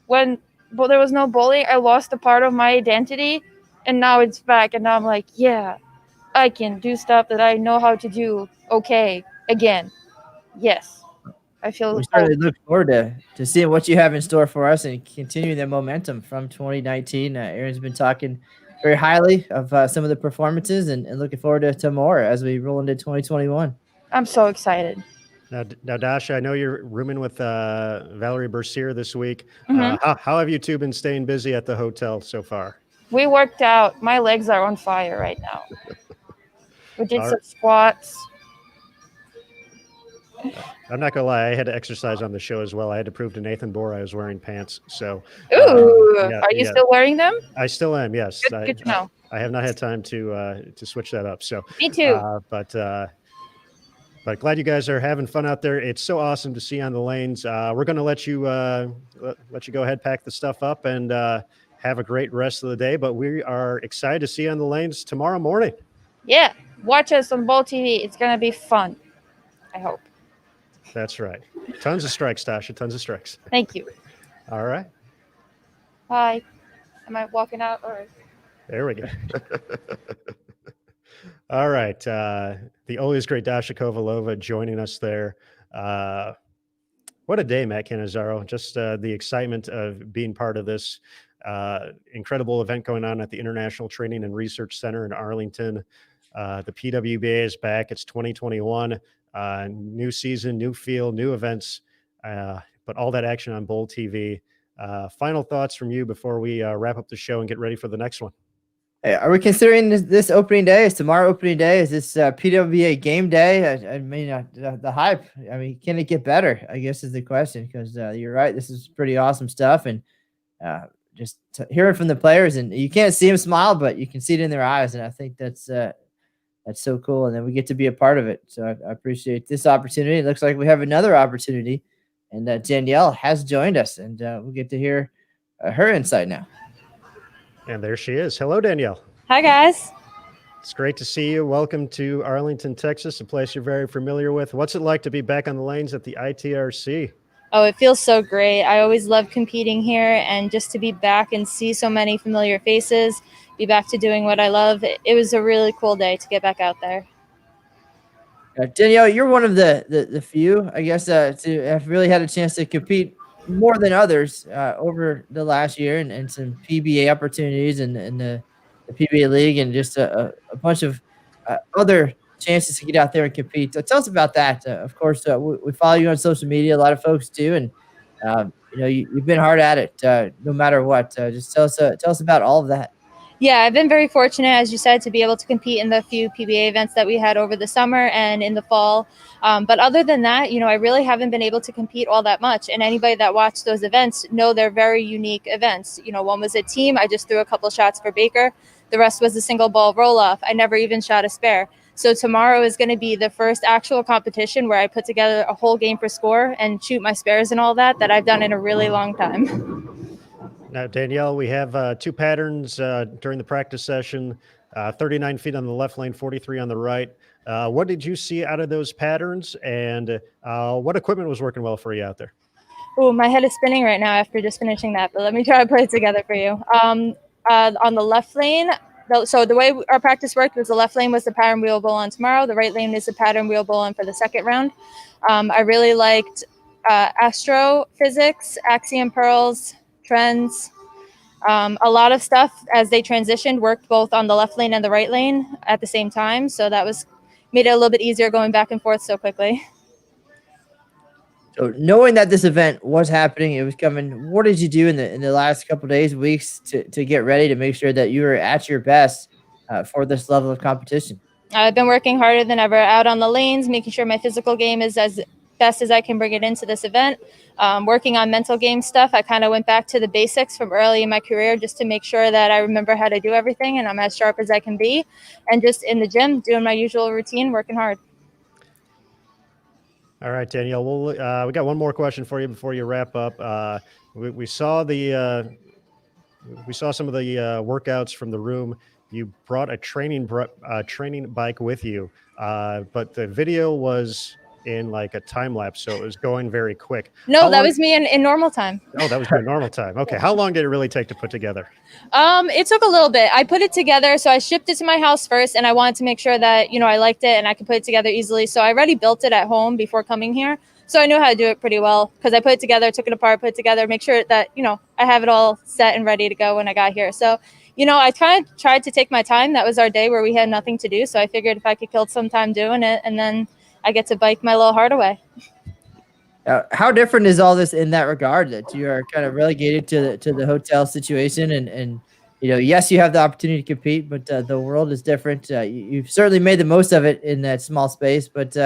when there was no bowling, I lost a part of my identity, and now it's back, and now I'm like, yeah, I can do stuff that I know how to do okay again. Yes, I feel. We certainly look forward to seeing what you have in store for us and continue the momentum from 2019. Aaron's been talking very highly of some of the performances and looking forward to more as we roll into 2021. I'm so excited. Now, Dasha, I know you're rooming with Valerie Bercier this week. Mhm. How have you two been staying busy at the hotel so far? We worked out. My legs are on fire right now. We did some squats. I'm not gonna lie, I had to exercise on the show as well. I had to prove to Nathan Bohr I was wearing pants. So, Are you still wearing them? I still am. Yes. Good to know. I have not had time to switch that up. So Me too. But glad you guys are having fun out there. It's so awesome to see on the lanes. We're going to let you go ahead, pack the stuff up, and have a great rest of the day. But we are excited to see you on the lanes tomorrow morning. Yeah, watch us on Bowl TV. It's gonna be fun. I hope. That's right. Tons of strikes, Tasha. Tons of strikes. Thank you. All right. Bye. Am I walking out or? There we go. All right. The always great Dasha Kovalova joining us there. What a day, Matt Cannizzaro. Just the excitement of being part of this incredible event going on at the International Training and Research Center in Arlington. The PWBA is back. It's 2021. New season, new field, new events, but all that action on Bowl TV. Final thoughts from you before we wrap up the show and get ready for the next one. Hey, are we considering this opening day? Is tomorrow opening day? Is this PWBA game day? I mean, the hype. I mean, can it get better? I guess is the question, because you're right. This is pretty awesome stuff, and just hearing from the players, and you can't see them smile, but you can see it in their eyes, and I think that's so cool. And then we get to be a part of it. So I appreciate this opportunity. It looks like we have another opportunity, and Danielle has joined us, and we'll get to hear her insight now. And there she is. Hello, Danielle. Hi, guys. It's great to see you. Welcome to Arlington, Texas, a place you're very familiar with. What's it like to be back on the lanes at the ITRC? Oh, it feels so great. I always love competing here, and just to be back and see so many familiar faces, be back to doing what I love. It was a really cool day to get back out there. Danielle, you're one of the few, I guess, to have really had a chance to compete more than others over the last year, and some PBA opportunities and the PBA League, and just a bunch of other chances to get out there and compete. So tell us about that. Of course, we follow you on social media. A lot of folks do, and you've been hard at it no matter what. Just tell us about all of that. Yeah, I've been very fortunate, as you said, to be able to compete in the few PBA events that we had over the summer and in the fall. But other than that, I really haven't been able to compete all that much. And anybody that watched those events know they're very unique events. One was a team. I just threw a couple shots for Baker. The rest was a single ball roll-off. I never even shot a spare. So tomorrow is going to be the first actual competition where I put together a whole game for score and shoot my spares and all that I've done in a really long time. Now, Danielle, we have two patterns during the practice session, 39 feet on the left lane, 43 on the right. What did you see out of those patterns, and what equipment was working well for you out there? Oh, my head is spinning right now after just finishing that, but let me try to put it together for you. On the left lane, so the way our practice worked was the left lane was the pattern wheel bowl on tomorrow. The right lane is the pattern wheel bowl on for the second round. I really liked astrophysics, axiom pearls, trends, a lot of stuff as they transitioned worked both on the left lane and the right lane at the same time. So that made it a little bit easier going back and forth so quickly. So knowing that this event was happening, it was coming, what did you do in the last couple of days, weeks to get ready to make sure that you were at your best for this level of competition? I've been working harder than ever out on the lanes, making sure my physical game is as best as I can bring it into this event. Working on mental game stuff. I kind of went back to the basics from early in my career just to make sure that I remember how to do everything and I'm as sharp as I can be. And just in the gym, doing my usual routine, working hard. All right, Danielle, we got one more question for you before you wrap up. We saw some of the workouts from the room. You brought a training bike with you, but the video was in like a time lapse, so it was going very quick. No, that was me in normal time. Oh, that was your normal time. Okay, how long did it really take to put together? It took a little bit. I put it together, so I shipped it to my house first, and I wanted to make sure that I liked it and I could put it together easily. So I already built it at home before coming here, so I knew how to do it pretty well because I put it together, took it apart, put it together, make sure that I have it all set and ready to go when I got here. So I kind of tried to take my time. That was our day where we had nothing to do, so I figured if I could kill some time doing it, and then I get to bike my little heart away. How different is all this in that regard, that you are kind of relegated to the hotel situation, and yes, you have the opportunity to compete, but the world is different. You've certainly made the most of it in that small space, but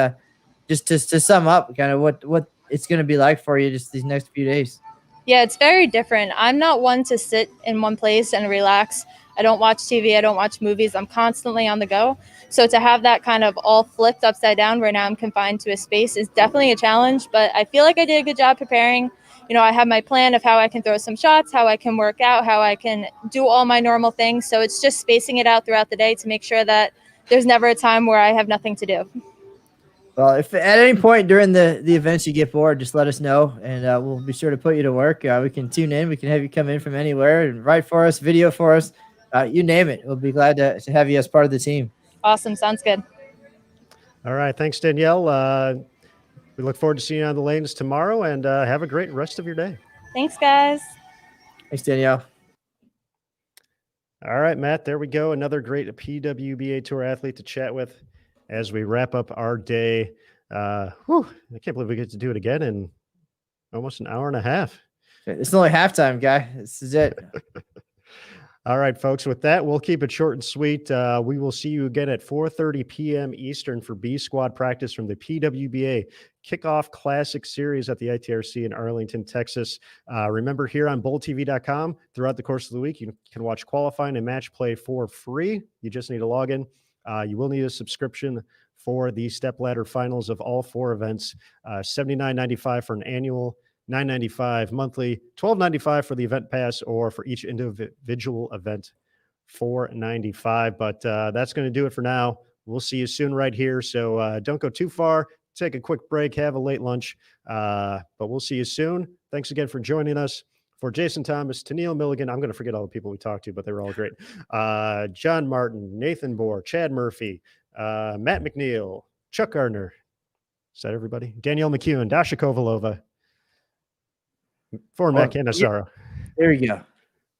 just to sum up, kind of what it's going to be like for you just these next few days. Yeah, it's very different. I'm not one to sit in one place and relax. I don't watch TV. I don't watch movies. I'm constantly on the go. So to have that kind of all flipped upside down where now I'm confined to a space is definitely a challenge, but I feel like I did a good job preparing. I have my plan of how I can throw some shots, how I can work out, how I can do all my normal things. So it's just spacing it out throughout the day to make sure that there's never a time where I have nothing to do. Well, if at any point during the events you get bored, just let us know, and we'll be sure to put you to work. We can tune in. We can have you come in from anywhere and write for us, video for us. You name it. We'll be glad to have you as part of the team. Awesome. Sounds good. All right. Thanks, Danielle. We look forward to seeing you on the lanes tomorrow, and have a great rest of your day. Thanks, guys. Thanks, Danielle. All right, Matt, there we go. Another great PWBA Tour athlete to chat with as we wrap up our day. I can't believe we get to do it again in almost an hour and a half. It's only halftime, guy. This is it. All right, folks. With that, we'll keep it short and sweet. We will see you again at 4:30 p.m. Eastern for B Squad practice from the PWBA Kickoff Classic Series at the ITRC in Arlington, Texas. Remember, here on BowlTV.com, throughout the course of the week, you can watch qualifying and match play for free. You just need to log in. You will need a subscription for the stepladder finals of all 4 events. $79.95 for an annual, $9.95 monthly, $12.95 for the event pass, or for each individual event, $4.95. But that's going to do it for now. We'll see you soon right here. So don't go too far. Take a quick break, have a late lunch. But we'll see you soon. Thanks again for joining us. For Jason Thomas, Tennille Milligan, I'm going to forget all the people we talked to, but they were all great. John Martin, Nathan Bohr, Chad Murphy, Matt McNeil, Chuck Gardner. Is that everybody? Danielle McEwen, Dasha Kovalova. For Matt Cannizzaro. There you go.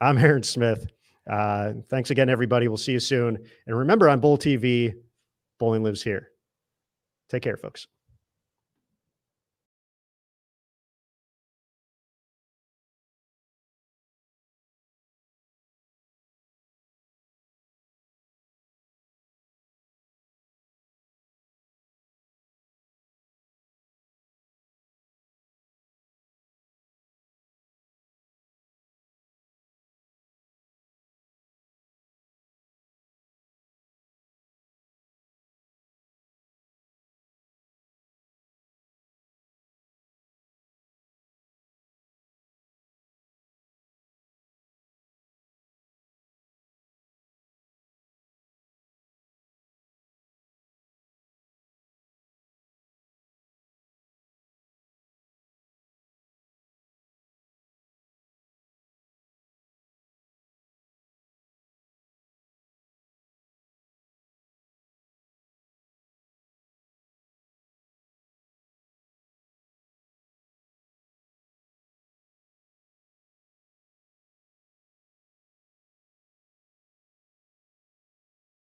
I'm Aaron Smith. Thanks again, everybody. We'll see you soon. And remember, on Bowl TV, bowling lives here. Take care, folks.